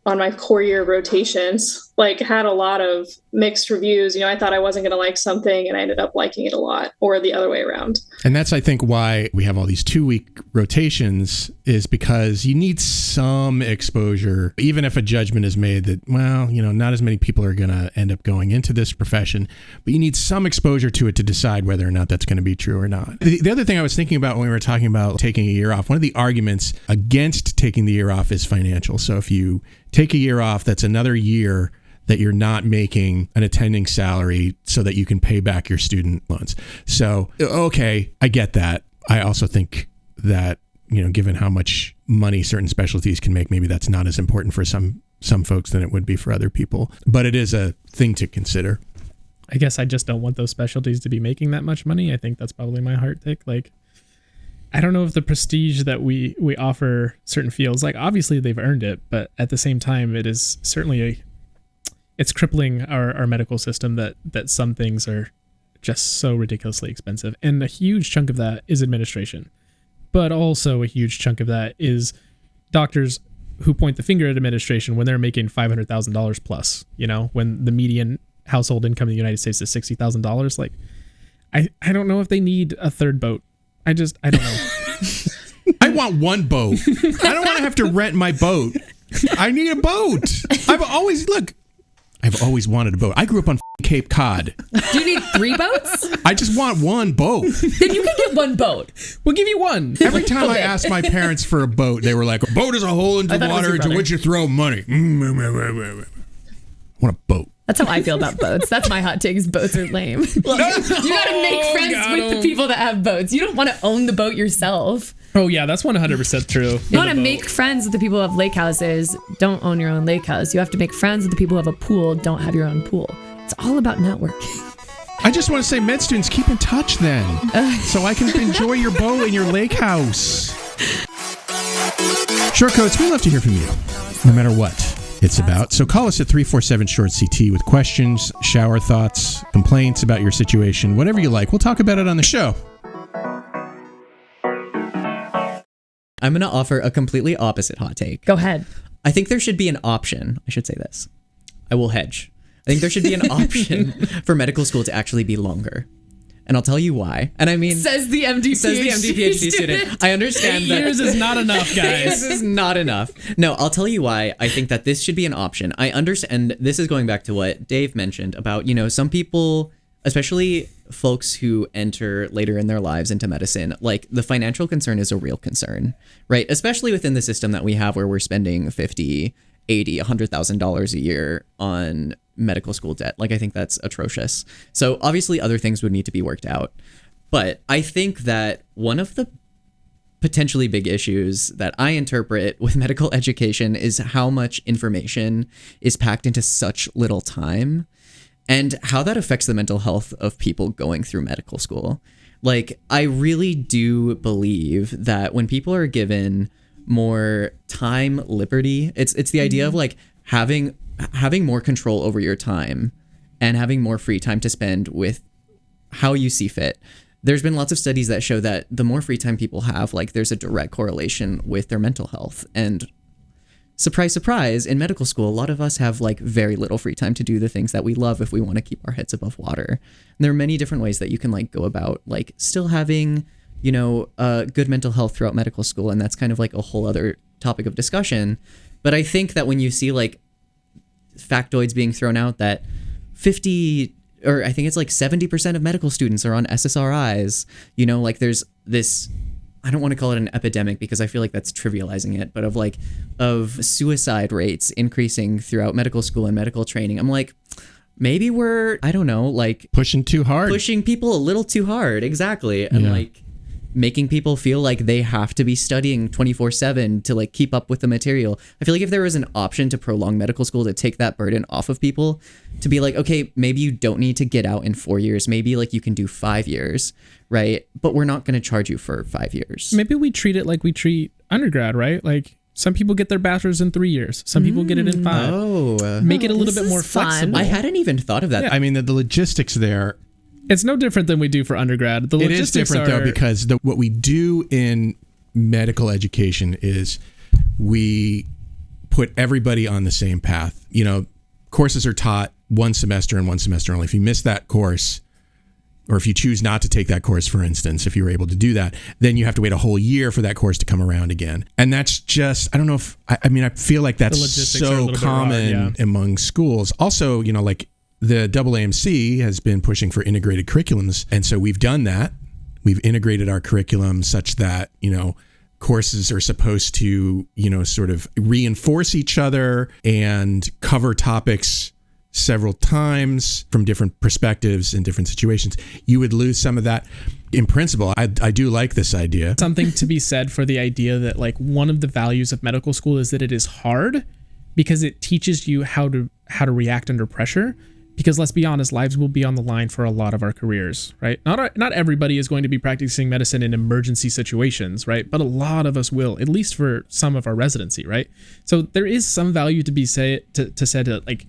[SPEAKER 9] on my core year rotations, like had a lot of mixed reviews. You know, I thought I wasn't going to like something and I ended up liking it a lot, or the other way around.
[SPEAKER 7] And that's, I think, why we have all these 2-week rotations, is because you need some exposure, even if a judgment is made that, well, you know, not as many people are going to end up going into this profession, but you need some exposure to it to decide whether or not that's going to be true or not. The other thing I was thinking about when we were talking about taking a year off, one of the arguments against taking the year off is financial. So if you take a year off, that's another year that you're not making an attending salary so that you can pay back your student loans. So, okay, I get that. I also think that, you know, given how much money certain specialties can make, maybe that's not as important for some folks than it would be for other people. But it is a thing to consider.
[SPEAKER 8] I guess I just don't want those specialties to be making that much money. I think that's probably my heart tick. Like, I don't know if the prestige that we offer certain fields, like obviously they've earned it, but at the same time, it is certainly it's crippling our medical system that some things are just so ridiculously expensive. And a huge chunk of that is administration, but also a huge chunk of that is doctors who point the finger at administration when they're making $500,000 plus, you know, when the median household income in the United States is $60,000. Like, I don't know if they need a third boat. I don't know.
[SPEAKER 7] I want one boat. I don't want to have to rent my boat. I need a boat. I've always wanted a boat. I grew up on Cape Cod.
[SPEAKER 4] Do you need 3 boats?
[SPEAKER 7] I just want one boat.
[SPEAKER 4] Then you can get one boit.
[SPEAKER 8] We'll give you one.
[SPEAKER 7] Every time I asked my parents for a boat, they were like, a boat is a hole into water into which you throw money. I want a boat.
[SPEAKER 4] That's how I feel about boats. That's my hot take, is boats are lame. You gotta make friends with the people that have boats. You don't want to own the boat yourself.
[SPEAKER 8] Oh yeah, that's 100% true.
[SPEAKER 4] You want to make friends with the people who have lake houses. Don't own your own lake house. You have to make friends with the people who have a pool. Don't have your own pool. It's all about networking.
[SPEAKER 7] I just want to say, med students, keep in touch then, so I can enjoy your boat and your lake house. Shortcoats, we love to hear from you, no matter what it's about. So call us at 347-SHORT-CT with questions, shower thoughts, complaints about your situation, whatever you like. We'll talk about it on the show.
[SPEAKER 3] I'm going to offer a completely opposite hot take.
[SPEAKER 4] Go ahead.
[SPEAKER 3] I think there should be an option. I should say this. I will hedge. I think there should be an option for medical school to actually be longer. And I'll tell you why. And I mean...
[SPEAKER 4] Says the MD
[SPEAKER 3] PhD student. I understand
[SPEAKER 8] 8
[SPEAKER 3] that...
[SPEAKER 8] years is not enough, guys.
[SPEAKER 3] This is not enough. No, I'll tell you why I think that this should be an option. I understand, and this is going back to what Dave mentioned about, you know, some people, especially folks who enter later in their lives into medicine, like the financial concern is a real concern, right? Especially within the system that we have where we're spending $50,000, $80,000, $100,000 a year on medical school debt. Like, I think that's atrocious. So obviously other things would need to be worked out. But I think that one of the potentially big issues that I interpret with medical education is how much information is packed into such little time, and how that affects the mental health of people going through medical school. Like, I really do believe that when people are given more time liberty, it's the idea of like having more control over your time and having more free time to spend with how you see fit. There's been lots of studies that show that the more free time people have, like, there's a direct correlation with their mental health. And surprise, surprise, in medical school, a lot of us have like very little free time to do the things that we love if we want to keep our heads above water. And there are many different ways that you can like go about like still having, you know, good mental health throughout medical school. And that's kind of like a whole other topic of discussion. But I think that when you see like factoids being thrown out that 50, or I think it's like 70% of medical students are on SSRIs, you know, like there's this, I don't want to call it an epidemic because I feel like that's trivializing it, but of suicide rates increasing throughout medical school and medical training. I'm like, maybe we're, I don't know, like
[SPEAKER 7] pushing too hard,
[SPEAKER 3] pushing people a little too hard. Exactly. And like making people feel like they have to be studying 24/7 to like keep up with the material. I feel like if there was an option to prolong medical school to take that burden off of people, to be like, okay, maybe you don't need to get out in 4 years. Maybe like you can do 5 years, right? But we're not going to charge you for 5 years.
[SPEAKER 8] Maybe we treat it like we treat undergrad, right? Like some people get their bachelor's in 3 years. Some people get it in 5. Make it a little bit more flexible.
[SPEAKER 3] I hadn't even thought of that.
[SPEAKER 7] I mean, the logistics there.
[SPEAKER 8] It's no different than we do for undergrad. The
[SPEAKER 7] It
[SPEAKER 8] logistics
[SPEAKER 7] is different though, because what we do in medical education is we put everybody on the same path. You know, courses are taught one semester and one semester only. If you miss that course, or if you choose not to take that course, for instance, if you were able to do that, then you have to wait a whole year for that course to come around again. And that's just, I don't know if, I mean, I feel like that's so common among schools. Also, you know, like the AAMC has been pushing for integrated curriculums. And so we've done that. We've integrated our curriculum such that, you know, courses are supposed to, you know, sort of reinforce each other and cover topics several times from different perspectives in different situations. You would lose some of that. In principle, I do like this idea.
[SPEAKER 8] Something to be said for the idea that like one of the values of medical school is that it is hard because it teaches you how to react under pressure. Because let's be honest, lives will be on the line for a lot of our careers, right? Not everybody is going to be practicing medicine in emergency situations, right? But a lot of us will, at least for some of our residency, right? So there is some value to be said to like,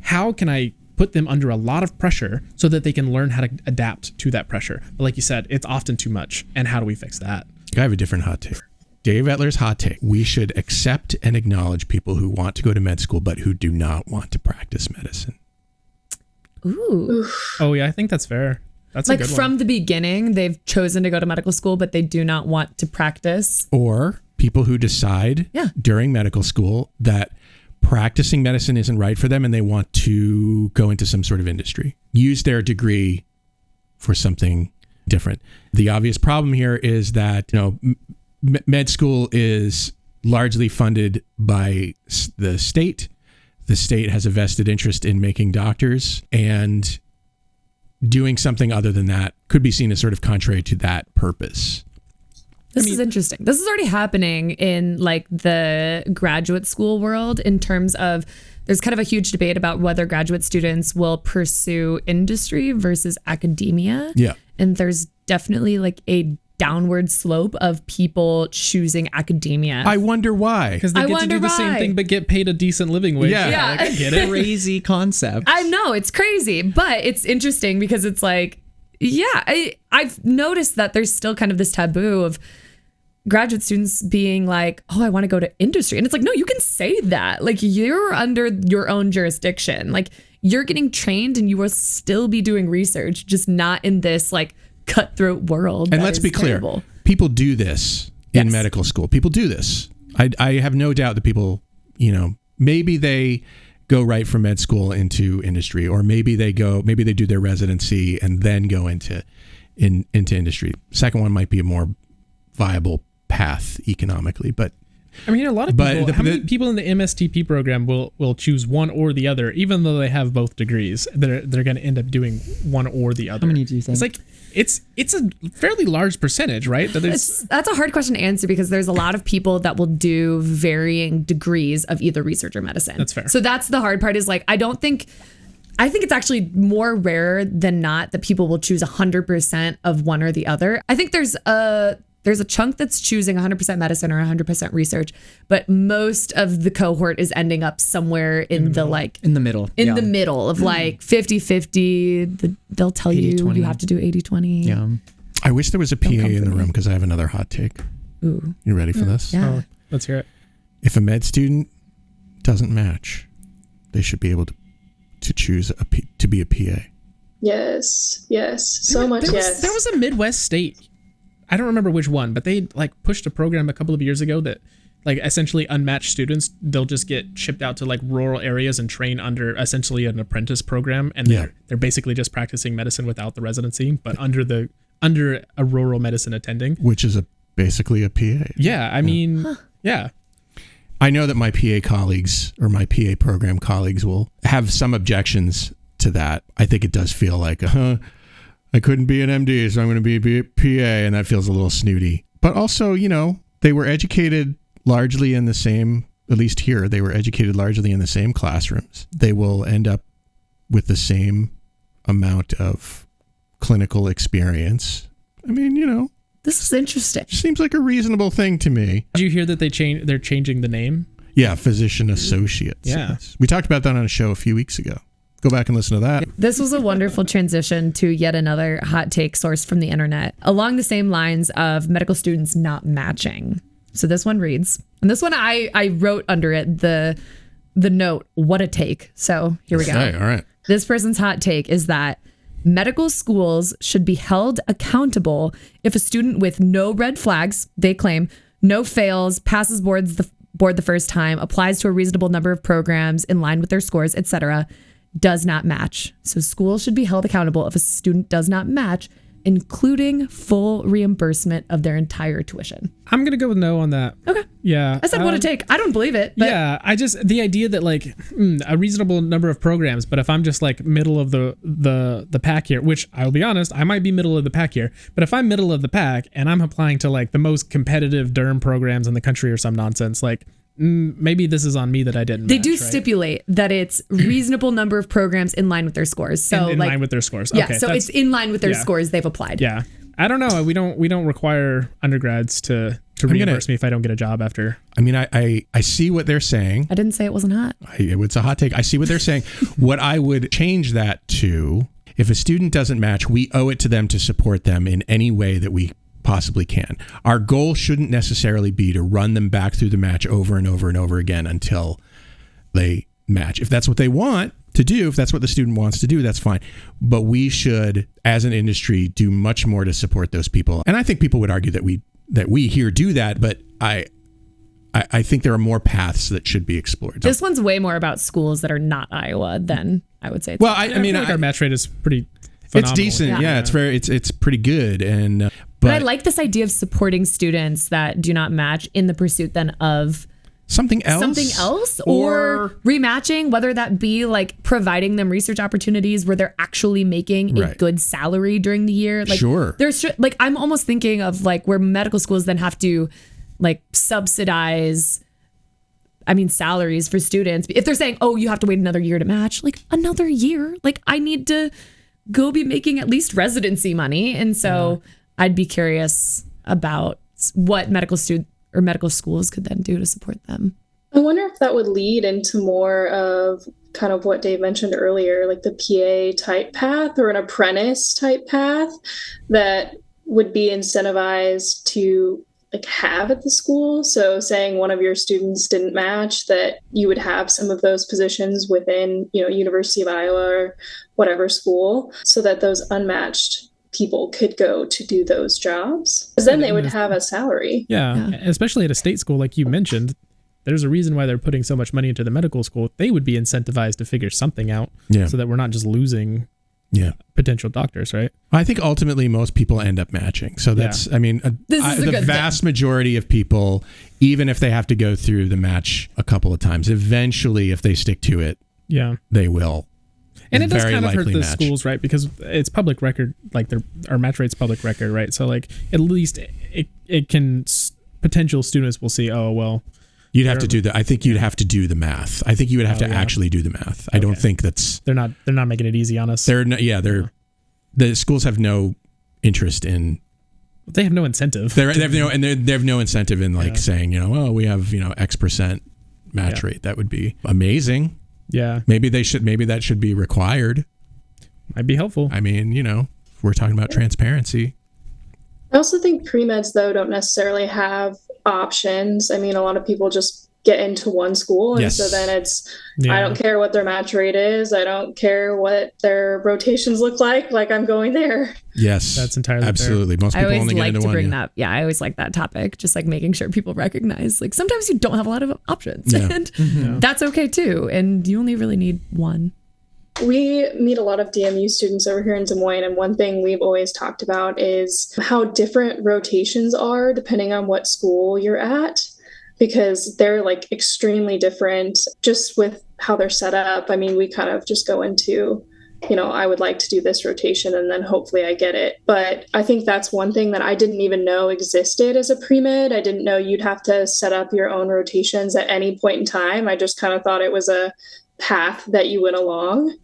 [SPEAKER 8] how can I put them under a lot of pressure so that they can learn how to adapt to that pressure? But like you said, it's often too much. And how do we fix that?
[SPEAKER 7] I have a different hot take. Dave Etler's hot take. We should accept and acknowledge people who want to go to med school, but who do not want to practice medicine.
[SPEAKER 4] Ooh.
[SPEAKER 8] Oh yeah, I think that's fair. That's
[SPEAKER 4] like
[SPEAKER 8] a good
[SPEAKER 4] from
[SPEAKER 8] one.
[SPEAKER 4] the beginning, they've chosen to go to medical school, but they do not want to practice.
[SPEAKER 7] Or people who decide during medical school that practicing medicine isn't right for them and they want to go into some sort of industry. Use their degree for something different. The obvious problem here is that, you know, med school is largely funded by the state. The state has a vested interest in making doctors, and doing something other than that could be seen as sort of contrary to that purpose.
[SPEAKER 4] This is interesting. This is already happening in like the graduate school world in terms of there's kind of a huge debate about whether graduate students will pursue industry versus academia.
[SPEAKER 7] Yeah.
[SPEAKER 4] And there's definitely like a downward slope of people choosing academia.
[SPEAKER 7] I wonder why.
[SPEAKER 8] Because they get to do the same thing but get paid a decent living wage.
[SPEAKER 7] Yeah.
[SPEAKER 8] Like, I get it.
[SPEAKER 3] Crazy concept.
[SPEAKER 4] I know, it's crazy, but it's interesting because it's like, I've noticed that there's still kind of this taboo of graduate students being like, oh, I want to go to industry. And it's like, no, you can say that. Like, you're under your own jurisdiction. Like, you're getting trained and you will still be doing research, just not in this like cutthroat world.
[SPEAKER 7] And let's be clear, people do this in medical school. People do this. I have no doubt that people, you know, maybe they go right from med school into industry, or maybe they do their residency and then go into industry. Second one might be a more viable path economically, but
[SPEAKER 8] I mean, a lot of people, how many people in the MSTP program will choose one or the other, even though they have both degrees? They're going to end up doing one or the other.
[SPEAKER 3] How many do you think?
[SPEAKER 8] It's like it's a fairly large percentage, right?
[SPEAKER 4] That's a hard question to answer because there's a lot of people that will do varying degrees of either research or medicine.
[SPEAKER 8] That's fair.
[SPEAKER 4] So that's the hard part is like, I think it's actually more rare than not that people will choose 100% of one or the other. I think there's a chunk that's choosing 100% medicine or 100% research, but most of the cohort is ending up somewhere in the middle of like 50-50. They'll tell 80-20. You have to do 80-20.
[SPEAKER 3] Yeah.
[SPEAKER 7] I wish there was a PA in the room because I have another hot take.
[SPEAKER 4] Ooh.
[SPEAKER 7] You ready for this?
[SPEAKER 4] Yeah.
[SPEAKER 8] Oh, let's hear it.
[SPEAKER 7] If a med student doesn't match, they should be able to choose to be a PA.
[SPEAKER 9] Yes. So much yes.
[SPEAKER 8] There was a Midwest state, I don't remember which one, but they like pushed a program a couple of years ago that like essentially unmatched students, they'll just get shipped out to like rural areas and train under essentially an apprentice program. And they're basically just practicing medicine without the residency, but under a rural medicine attending.
[SPEAKER 7] Which is basically a PA.
[SPEAKER 8] Yeah. I mean, yeah.
[SPEAKER 7] I know that my PA colleagues or my PA program colleagues will have some objections to that. I think it does feel like, I couldn't be an MD, so I'm going to be a PA, and that feels a little snooty. But also, they were educated largely in the same, at least here, they were educated largely in the same classrooms. They will end up with the same amount of clinical experience. I mean,
[SPEAKER 4] This is interesting.
[SPEAKER 7] seems like a reasonable thing to me.
[SPEAKER 8] Did you hear that they're changing the name?
[SPEAKER 7] Yeah, physician associates.
[SPEAKER 8] Yeah.
[SPEAKER 7] We talked about that on a show a few weeks ago. Go back and listen to that.
[SPEAKER 4] This was a wonderful transition to yet another hot take sourced from the internet along the same lines of medical students not matching. So this one reads, and this one I wrote under it the note, what a take. So here we go.
[SPEAKER 7] Okay, all right.
[SPEAKER 4] This person's hot take is that medical schools should be held accountable if a student with no red flags, they claim, no fails, passes board the first time, applies to a reasonable number of programs in line with their scores, etc., does not match. So schools should be held accountable if a student does not match, including full reimbursement of their entire tuition.
[SPEAKER 8] I'm going to go with no on that.
[SPEAKER 4] Okay.
[SPEAKER 8] Yeah.
[SPEAKER 4] I said what a take. I don't believe it. But
[SPEAKER 8] yeah. The idea that like a reasonable number of programs, but if I'm just like middle of the pack here, which I'll be honest, I might be middle of the pack here, but if I'm middle of the pack and I'm applying to like the most competitive derm programs in the country or some nonsense, like maybe this is on me that I didn't
[SPEAKER 4] They
[SPEAKER 8] match,
[SPEAKER 4] do
[SPEAKER 8] right?
[SPEAKER 4] stipulate that it's reasonable number of programs in line with their scores. So
[SPEAKER 8] in
[SPEAKER 4] like,
[SPEAKER 8] line with their scores.
[SPEAKER 4] Yeah,
[SPEAKER 8] Okay,
[SPEAKER 4] so it's in line with their scores they've applied.
[SPEAKER 8] Yeah. I don't know. We don't require undergrads to reimburse me if I don't get a job after.
[SPEAKER 7] I mean, I see what they're saying.
[SPEAKER 4] I didn't say it wasn't hot.
[SPEAKER 7] It's a hot take. I see what they're saying. What I would change that to, if a student doesn't match, we owe it to them to support them in any way that we possibly can. Our goal shouldn't necessarily be to run them back through the match over and over and over again until they match. If that's what they want to do, if that's what the student wants to do, that's fine. But we should, as an industry, do much more to support those people. And I think people would argue that we here do that, but I think there are more paths that should be explored.
[SPEAKER 4] This one's way more about schools that are not Iowa than I would say.
[SPEAKER 7] Well, I mean,
[SPEAKER 8] our match rate is pretty phenomenal.
[SPEAKER 7] It's decent. Yeah, it's pretty good. And
[SPEAKER 4] but I like this idea of supporting students that do not match in the pursuit then of
[SPEAKER 7] something else
[SPEAKER 4] or rematching, whether that be like providing them research opportunities where they're actually making a good salary during the year. Like,
[SPEAKER 7] sure.
[SPEAKER 4] There's like, I'm almost thinking of like where medical schools then have to like subsidize, salaries for students. If they're saying, oh, you have to wait another year to match, like another year, like I need to go be making at least residency money. And so I'd be curious about what medical schools could then do to support them.
[SPEAKER 9] I wonder if that would lead into more of kind of what Dave mentioned earlier, like the PA type path or an apprentice type path that would be incentivized to like have at the school. So saying one of your students didn't match, that you would have some of those positions within, University of Iowa or whatever school, so that those unmatched people could go to do those jobs, because then they would have a salary.
[SPEAKER 8] Yeah, especially at a state school like you mentioned. There's a reason why they're putting so much money into the medical school. They would be incentivized to figure something out so that we're not just losing potential doctors, right?
[SPEAKER 7] I think ultimately most people end up matching. So that's, the vast majority of people, even if they have to go through the match a couple of times, eventually if they stick to it, they will.
[SPEAKER 8] And it does kind of hurt the schools, right? Because it's public record, like our match rate's public record, right? So like at least it can, potential students will see, oh, well.
[SPEAKER 7] You'd have to do I think you'd have to do the math. I think you would have to actually do the math. I don't think that's.
[SPEAKER 8] They're not making it easy on us.
[SPEAKER 7] The schools have no interest in.
[SPEAKER 8] They have no incentive.
[SPEAKER 7] They have no incentive in saying, we have, X% match rate. That would be amazing.
[SPEAKER 8] Yeah.
[SPEAKER 7] Maybe that should be required.
[SPEAKER 8] Might be helpful.
[SPEAKER 7] I mean, if we're talking about transparency.
[SPEAKER 9] I also think pre-meds, though, don't necessarily have options. I mean, a lot of people just get into one school. And so then it's, I don't care what their match rate is. I don't care what their rotations look like. Like, I'm going there.
[SPEAKER 7] Yes.
[SPEAKER 8] That's entirely
[SPEAKER 7] absolutely fair. Most people only get into one.
[SPEAKER 4] I always like that topic. Just like making sure people recognize, like, sometimes you don't have a lot of options.
[SPEAKER 7] Yeah.
[SPEAKER 4] And that's okay too. And you only really need one.
[SPEAKER 9] We meet a lot of DMU students over here in Des Moines, and one thing we've always talked about is how different rotations are depending on what school you're at, because they're like extremely different just with how they're set up. I mean, we kind of just go into I would like to do this rotation and then hopefully I get it. But I think that's one thing that I didn't even know existed as a pre-med. I didn't know you'd have to set up your own rotations at any point in time. I just kind of thought it was a path that you went along,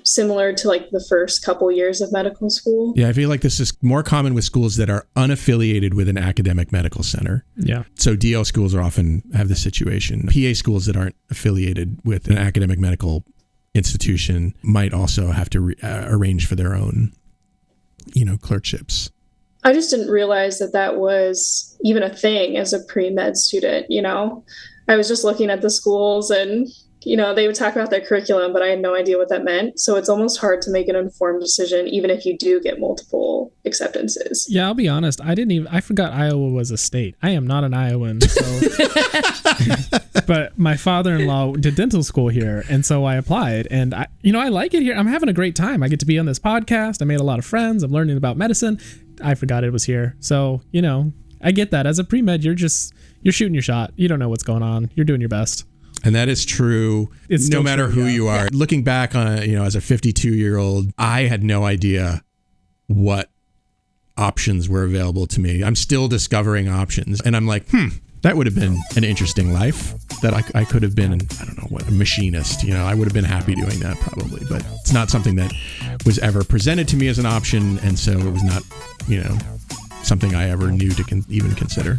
[SPEAKER 9] similar to like the first couple years of medical school.
[SPEAKER 7] Yeah, I feel like this is more common with schools that are unaffiliated with an academic medical center.
[SPEAKER 8] Yeah.
[SPEAKER 7] So DL schools are often have this situation. PA schools that aren't affiliated with an academic medical institution might also have to arrange for their own, clerkships.
[SPEAKER 9] I just didn't realize that was even a thing as a pre-med student. I was just looking at the schools and they would talk about their curriculum, but I had no idea what that meant. So it's almost hard to make an informed decision, even if you do get multiple acceptances.
[SPEAKER 8] Yeah, I'll be honest. I forgot Iowa was a state. I am not an Iowan. So, but my father-in-law did dental school here. And so I applied and I like it here. I'm having a great time. I get to be on this podcast. I made a lot of friends. I'm learning about medicine. I forgot it was here. So, I get that. As a pre-med, you're shooting your shot. You don't know what's going on. You're doing your best.
[SPEAKER 7] And that is true no matter who you are. Looking back on, as a 52-year-old, I had no idea what options were available to me. I'm still discovering options. And I'm like, that would have been an interesting life that I could have been, I don't know, a machinist. I would have been happy doing that probably. But it's not something that was ever presented to me as an option. And so it was not, something I ever knew to even consider.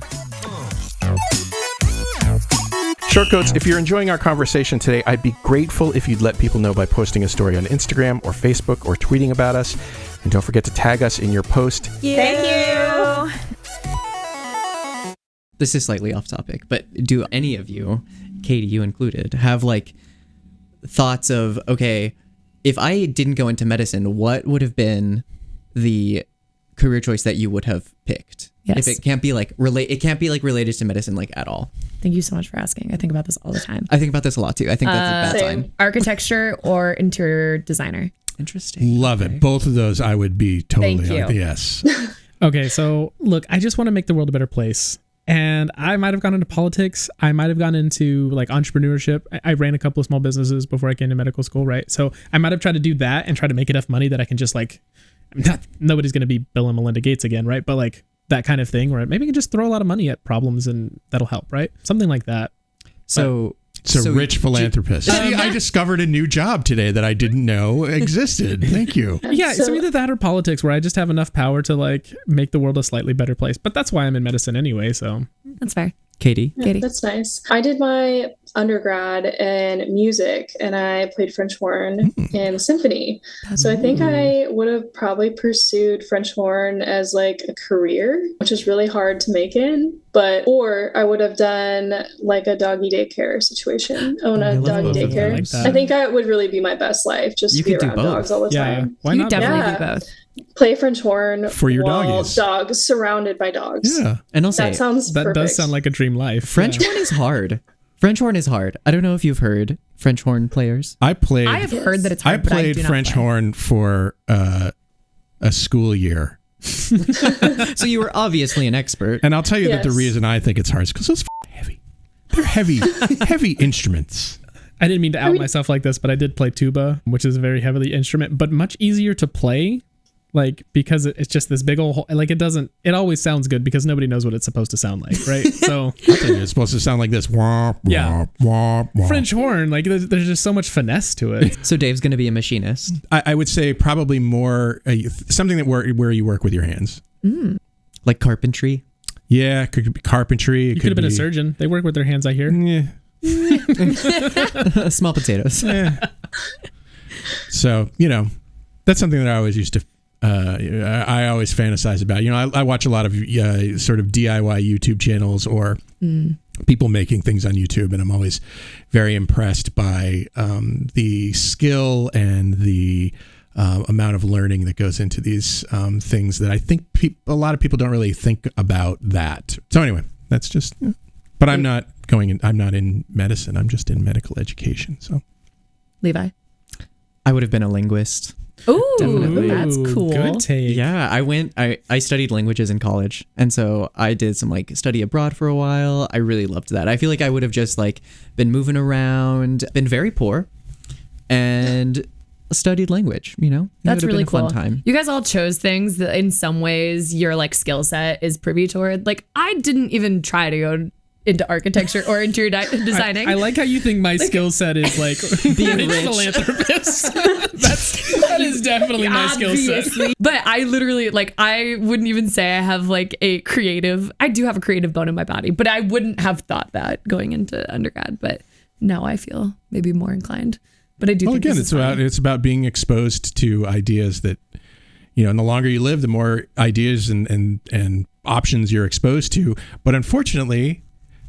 [SPEAKER 7] Shortcoats, if you're enjoying our conversation today, I'd be grateful if you'd let people know by posting a story on Instagram or Facebook or tweeting about us. And don't forget to tag us in your post.
[SPEAKER 10] Thank you.
[SPEAKER 3] This is slightly off topic, but do any of you, Katie, you included, have thoughts of, okay, if I didn't go into medicine, what would have been the career choice that you would have picked?
[SPEAKER 4] Yes.
[SPEAKER 3] If it can't be related to medicine at all.
[SPEAKER 4] Thank you so much for asking. I think about this all the time.
[SPEAKER 3] I think about this a lot too. I think that's a bad sign.
[SPEAKER 4] Architecture or interior designer.
[SPEAKER 3] Interesting.
[SPEAKER 7] Love it. Both of those I would be totally
[SPEAKER 4] Thank you.
[SPEAKER 7] Yes.
[SPEAKER 8] Okay, so look, I just want to make the world a better place. And I might have gone into politics. I might have gone into entrepreneurship. I ran a couple of small businesses before I came to medical school, right? So I might have tried to do that and try to make enough money that I can just nobody's going to be Bill and Melinda Gates again, right? But that kind of thing where maybe you can just throw a lot of money at problems and that'll help, right? Something like that.
[SPEAKER 7] So rich philanthropist. I discovered a new job today that I didn't know existed. Thank you.
[SPEAKER 8] Yeah, so either that or politics, where I just have enough power to make the world a slightly better place. But that's why I'm in medicine anyway, so.
[SPEAKER 4] That's fair.
[SPEAKER 3] Katie?
[SPEAKER 9] Yeah, that's nice. I did my undergrad in music and I played French horn and symphony. So I think I would have probably pursued French horn as a career, which is really hard to make in. Or I would have done a doggy daycare situation, own a doggy daycare. I think that would really be my best life, just to be around dogs all the time.
[SPEAKER 8] Why not?
[SPEAKER 4] Definitely do both.
[SPEAKER 9] Play French horn
[SPEAKER 7] for your doggies.
[SPEAKER 9] Dogs surrounded by dogs.
[SPEAKER 7] Yeah,
[SPEAKER 3] and I'll say
[SPEAKER 9] that sounds
[SPEAKER 8] that
[SPEAKER 9] perfect.
[SPEAKER 8] Does sound like a dream life.
[SPEAKER 3] French horn is hard. French horn is hard. I don't know if you've heard French horn players.
[SPEAKER 8] I have
[SPEAKER 4] heard that it's hard.
[SPEAKER 7] I played French horn for a school year.
[SPEAKER 3] So you were obviously an expert.
[SPEAKER 7] And I'll tell you that the reason I think it's hard is because those heavy. They're heavy instruments.
[SPEAKER 8] I didn't mean to out myself like this, but I did play tuba, which is a very heavy instrument, but much easier to play. Because it's just this big old it always sounds good because nobody knows what it's supposed to sound like, right? So
[SPEAKER 7] I think it's supposed to sound like this. Wah,
[SPEAKER 8] yeah.
[SPEAKER 7] Wah, wah.
[SPEAKER 8] French horn, there's just so much finesse to it.
[SPEAKER 3] So Dave's going to be a machinist.
[SPEAKER 7] I would say probably more something that where you work with your hands.
[SPEAKER 3] Like carpentry.
[SPEAKER 7] Yeah, it could be carpentry.
[SPEAKER 8] You could have been a surgeon. They work with their hands, I hear.
[SPEAKER 7] Yeah.
[SPEAKER 3] Small potatoes.
[SPEAKER 7] Yeah. So, that's something that I always used to I always fantasize about. I watch a lot of sort of DIY YouTube channels or people making things on YouTube, and I'm always very impressed by the skill and the amount of learning that goes into these things that I think a lot of people don't really think about that. So anyway, that's just. But I'm not in medicine. I'm just in medical education. So,
[SPEAKER 4] Levi,
[SPEAKER 3] I would have been a linguist.
[SPEAKER 4] Ooh,
[SPEAKER 3] definitely.
[SPEAKER 4] That's cool.
[SPEAKER 8] Good take.
[SPEAKER 3] Yeah, I studied languages in college, and so I did some study abroad for a while. I really loved that. I feel like I would have just been moving around, been very poor, and studied language, you know?
[SPEAKER 4] That's really
[SPEAKER 3] been a
[SPEAKER 4] cool.
[SPEAKER 3] fun time.
[SPEAKER 4] You guys all chose things that in some ways your like skill set is privy toward. Like I didn't even try to go into architecture or interior designing.
[SPEAKER 8] I like how you think my skill set is like being a
[SPEAKER 3] rich
[SPEAKER 8] philanthropist. That is definitely my skill set.
[SPEAKER 4] But I literally like I wouldn't even say I have like I do have a creative bone in my body, but I wouldn't have thought that going into undergrad. But now I feel maybe more inclined. But I do think
[SPEAKER 7] it's about being exposed to ideas that, you know, and the longer you live, the more ideas and options you're exposed to. But unfortunately,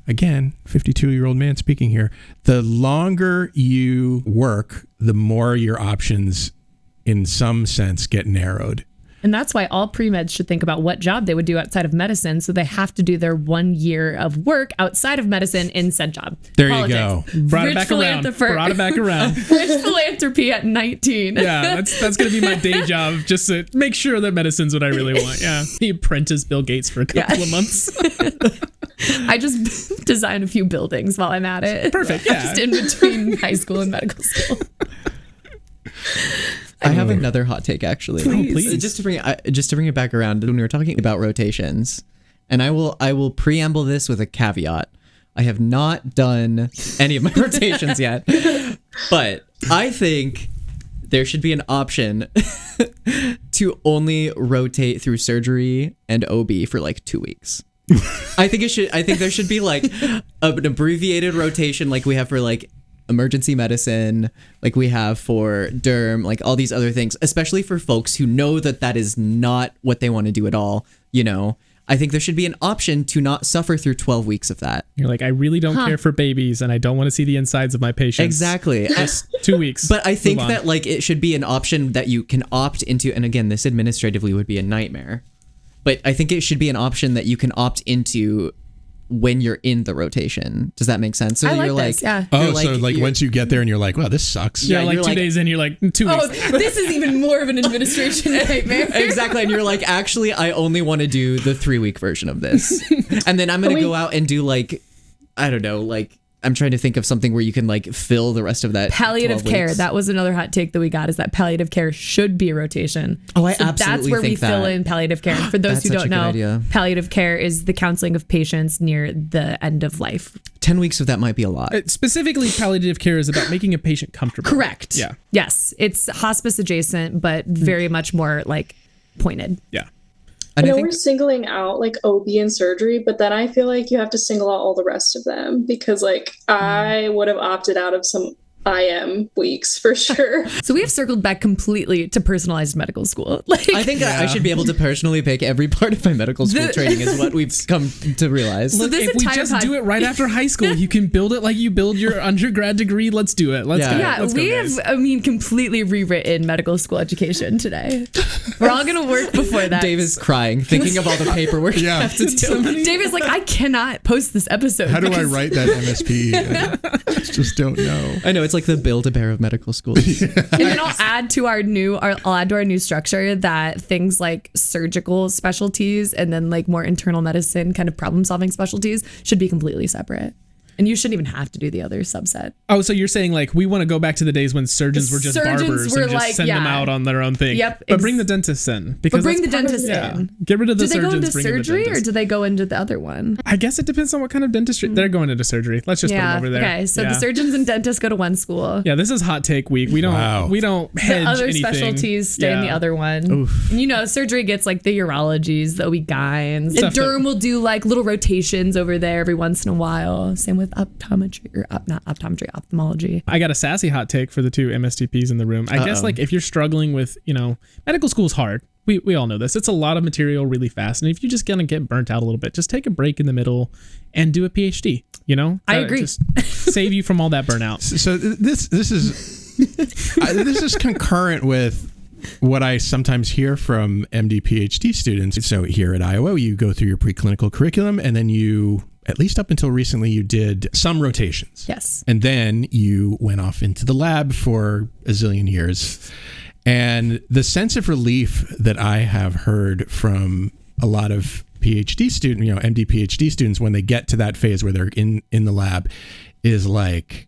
[SPEAKER 7] again, 52-year-old man speaking here, the longer you work, the more your options in some sense get narrowed.
[SPEAKER 4] And that's why all pre-meds should think about what job they would do outside of medicine. So they have to do their 1 year of work outside of medicine in said job.
[SPEAKER 7] There Politics. You go.
[SPEAKER 8] Brought it back around.
[SPEAKER 4] Rich philanthropy at 19.
[SPEAKER 8] Yeah, that's going to be my day job, just to make sure that medicine's what I really want. Yeah. The apprentice Bill Gates for a couple of months.
[SPEAKER 4] I just design a few buildings while I'm at it.
[SPEAKER 8] Perfect. Yeah.
[SPEAKER 4] Just in between high school and medical school.
[SPEAKER 3] I have another hot take, actually.
[SPEAKER 8] Please.
[SPEAKER 3] Just to bring it back around, when we were talking about rotations, and I will preamble this with a caveat. I have not done any of my rotations yet, but I think there should be an option to only rotate through surgery and OB for like 2 weeks. I think there should be like an abbreviated rotation like we have for like emergency medicine, like we have for derm, like all these other things, especially for folks who know that is not what they want to do at all, you know. I think there should be an option to not suffer through 12 weeks of that.
[SPEAKER 8] You're like, I really don't care for babies and I don't want to see the insides of my patients.
[SPEAKER 3] Exactly.
[SPEAKER 8] Just 2 weeks.
[SPEAKER 3] But I think that like it should be an option that you can opt into, and again, this administratively would be a nightmare, but I think it should be an option that you can opt into when you're in the rotation. Does that make sense? So
[SPEAKER 4] I
[SPEAKER 3] you're
[SPEAKER 4] like this, yeah.
[SPEAKER 7] Oh, so like once you get there and you're like, wow, this sucks.
[SPEAKER 8] Yeah, like 2 days in, you're like, 2 weeks.
[SPEAKER 4] Oh, this is even more of an administration nightmare.
[SPEAKER 3] Exactly. And you're like, actually, I only want to do the 3-week version of this. And then I'm going to go out and do like, I don't know, like, I'm trying to think of something where you can like fill the rest of that.
[SPEAKER 4] Palliative care. That was another hot take that we got, is that palliative care should be a rotation.
[SPEAKER 3] Oh, I absolutely
[SPEAKER 4] that's where
[SPEAKER 3] think
[SPEAKER 4] we fill in palliative care. For those who don't know, palliative care is the counseling of patients near the end of life.
[SPEAKER 3] 10 weeks of that might be a lot.
[SPEAKER 8] Specifically, palliative care is about making a patient comfortable.
[SPEAKER 4] Correct.
[SPEAKER 8] Yeah.
[SPEAKER 4] Yes. It's hospice adjacent, but very much more like pointed.
[SPEAKER 8] Yeah.
[SPEAKER 9] I know we're singling out like OB and surgery, but then I feel like you have to single out all the rest of them, because like I would have opted out of some IM weeks for sure.
[SPEAKER 4] So we have circled back completely to personalized medical school. Like,
[SPEAKER 3] I think I should be able to personally pick every part of my medical school training is what we've come to realize.
[SPEAKER 8] Look, if we just do it right after high school, you can build it like you build your undergrad degree. Let's do it. Let's go.
[SPEAKER 4] Yeah, we have, completely rewritten medical school education today. We're all going to work before that.
[SPEAKER 3] Dave is crying, thinking of all the paperwork you have to do.
[SPEAKER 4] Dave is like, I cannot post this episode.
[SPEAKER 7] How do I write that MSP? I just don't know.
[SPEAKER 3] I know, it's like the Build-A-Bear of medical schools.
[SPEAKER 4] And then I'll add to our new structure that things like surgical specialties and then like more internal medicine kind of problem solving specialties should be completely separate. And you shouldn't even have to do the other subset.
[SPEAKER 8] Oh, so you're saying like we want to go back to the days when surgeons were just barbers and just send them out on their own thing.
[SPEAKER 4] Yep.
[SPEAKER 8] But bring the dentists in.
[SPEAKER 4] But bring the dentist in.
[SPEAKER 8] Get rid of the surgeons.
[SPEAKER 4] Do they go into surgery
[SPEAKER 8] the
[SPEAKER 4] or do they go into the other one?
[SPEAKER 8] I guess it depends on what kind of dentistry. They're going into surgery. Let's just put them over there.
[SPEAKER 4] Okay, so the surgeons and dentists go to one school.
[SPEAKER 8] Yeah, this is hot take week. We don't hedge
[SPEAKER 4] the other
[SPEAKER 8] anything.
[SPEAKER 4] Specialties stay in the other one. Oof. And surgery gets like the urologies, the OB-GYNs. And derm will do like little rotations over there every once in a while. Same with optometry. Not optometry, ophthalmology.
[SPEAKER 8] I got a sassy hot take for the two MSTPs in the room. I guess like if you're struggling with, medical school's hard. We all know this. It's a lot of material really fast. And if you're just going to get burnt out a little bit, just take a break in the middle and do a PhD,
[SPEAKER 4] I agree.
[SPEAKER 8] Just save you from all that burnout.
[SPEAKER 7] So this is concurrent with what I sometimes hear from MD PhD students. So here at Iowa, you go through your preclinical curriculum and then you, at least up until recently, you did some rotations.
[SPEAKER 4] Yes.
[SPEAKER 7] And then you went off into the lab for a zillion years. And the sense of relief that I have heard from a lot of PhD students, MD PhD students, when they get to that phase where they're in the lab is like,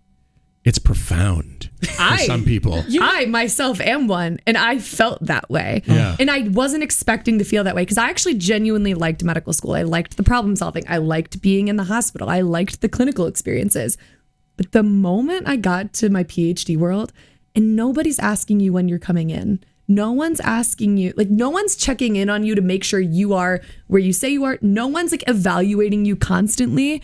[SPEAKER 7] it's profound for some people.
[SPEAKER 4] I myself am one, and I felt that way.
[SPEAKER 7] Yeah.
[SPEAKER 4] And I wasn't expecting to feel that way because I actually genuinely liked medical school. I liked the problem solving. I liked being in the hospital. I liked the clinical experiences. But the moment I got to my PhD world, and nobody's asking you when you're coming in, no one's asking you, like, no one's checking in on you to make sure you are where you say you are. No one's like evaluating you constantly.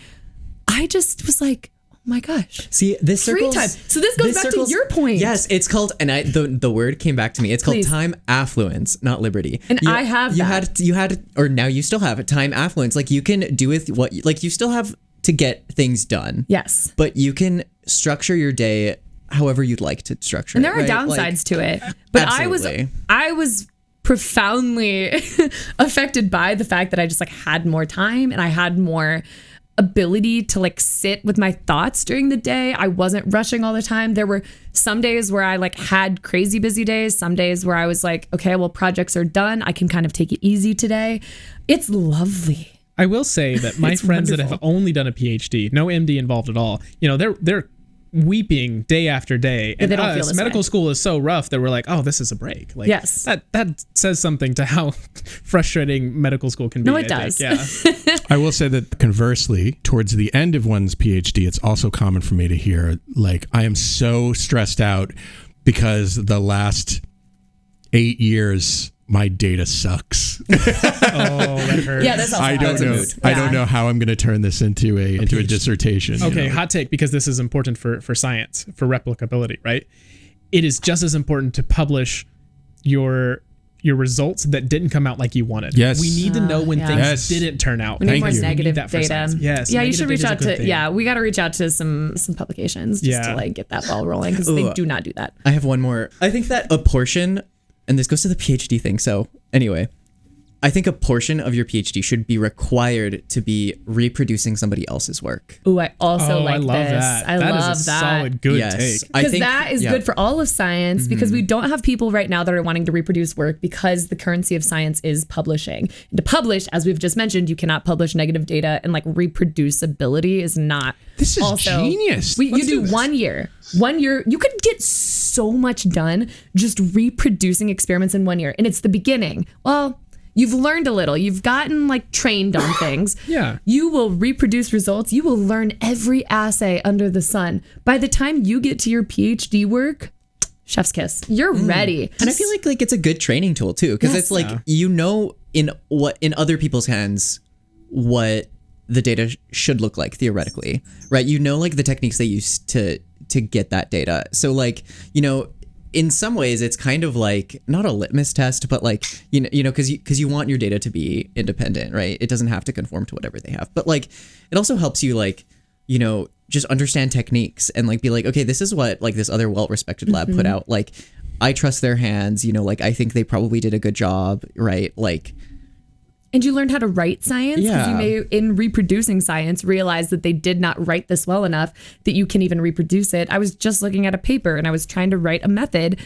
[SPEAKER 4] I just was like, my gosh.
[SPEAKER 3] See, this
[SPEAKER 4] free
[SPEAKER 3] circles,
[SPEAKER 4] time. So this goes back to your point.
[SPEAKER 3] Yes, it's called, and the word came back to me. It's called time affluence, not liberty.
[SPEAKER 4] And I have that.
[SPEAKER 3] You had, or now you still have it, time affluence. Like you can do with what, like you still have to get things done.
[SPEAKER 4] Yes.
[SPEAKER 3] But you can structure your day however you'd like to structure
[SPEAKER 4] and
[SPEAKER 3] it.
[SPEAKER 4] And there are downsides to it. But
[SPEAKER 3] absolutely.
[SPEAKER 4] I was profoundly affected by the fact that I just like had more time and I had more ability to like sit with my thoughts during the day. I wasn't rushing all the time. There were some days where I like had crazy busy days, some days where I was like, okay, well, projects are done. I can kind of take it easy today. It's lovely.
[SPEAKER 8] I will say that my friends that have only done a PhD, no MD involved at all, you know, they're weeping day after day. And us, medical school is so rough that we're like, oh, this is a break. Like,
[SPEAKER 4] yes.
[SPEAKER 8] That says something to how frustrating medical school can be.
[SPEAKER 4] No, it does.
[SPEAKER 8] Yeah.
[SPEAKER 7] I will say that conversely, towards the end of one's PhD, it's also common for me to hear, like, I am so stressed out because the last 8 years, my data sucks.
[SPEAKER 8] Oh, that hurts.
[SPEAKER 4] Yeah, that's also
[SPEAKER 7] I don't know. I don't know how I'm going to turn this into a dissertation.
[SPEAKER 8] Okay,
[SPEAKER 7] you know?
[SPEAKER 8] hot take, because this is important for science, for replicability, right? It is just as important to publish your results that didn't come out like you wanted.
[SPEAKER 7] Yes.
[SPEAKER 8] We need to know when things didn't turn out.
[SPEAKER 4] We need more
[SPEAKER 7] you.
[SPEAKER 4] negative
[SPEAKER 8] that for
[SPEAKER 4] data.
[SPEAKER 8] science. Yes.
[SPEAKER 4] Yeah, you should reach out to,
[SPEAKER 8] thing.
[SPEAKER 4] we got to reach out to some publications just to like get that ball rolling because they do not do that.
[SPEAKER 3] I have one more. I think that a portion, and this goes to the PhD thing. So anyway, I think a portion of your PhD should be required to be reproducing somebody else's work.
[SPEAKER 4] Ooh, I also like
[SPEAKER 8] I love
[SPEAKER 4] this.
[SPEAKER 8] that.
[SPEAKER 4] I
[SPEAKER 8] that
[SPEAKER 4] love
[SPEAKER 8] is a
[SPEAKER 4] that.
[SPEAKER 8] solid good
[SPEAKER 3] Yes.
[SPEAKER 8] take.
[SPEAKER 3] I
[SPEAKER 4] Because
[SPEAKER 3] think
[SPEAKER 4] that is good for all of science because we don't have people right now that are wanting to reproduce work because the currency of science is publishing. And to publish, as we've just mentioned, you cannot publish negative data, and like reproducibility is not.
[SPEAKER 7] This is
[SPEAKER 4] also,
[SPEAKER 7] genius.
[SPEAKER 4] You do 1 year. 1 year, you could get so much done just reproducing experiments in 1 year. And it's the beginning. Well, you've learned a little. You've gotten like trained on things.
[SPEAKER 8] Yeah.
[SPEAKER 4] You will reproduce results. You will learn every assay under the sun. By the time you get to your PhD work, chef's kiss. You're ready.
[SPEAKER 3] And I feel like it's a good training tool too, because it's like you know in other people's hands what the data should look like theoretically, right? You know, like the techniques they use to get that data. So like, you know, in some ways it's kind of like not a litmus test, but like, you know, because you want your data to be independent, right? It doesn't have to conform to whatever they have. But like, it also helps you like, you know, just understand techniques and like be like, okay, this is what like this other well-respected lab put out. Like, I trust their hands, you know, like I think they probably did a good job, right? Like,
[SPEAKER 4] and you learned how to write science because you may, in reproducing science, realize that they did not write this well enough that you can even reproduce it. I was just looking at a paper and I was trying to write a method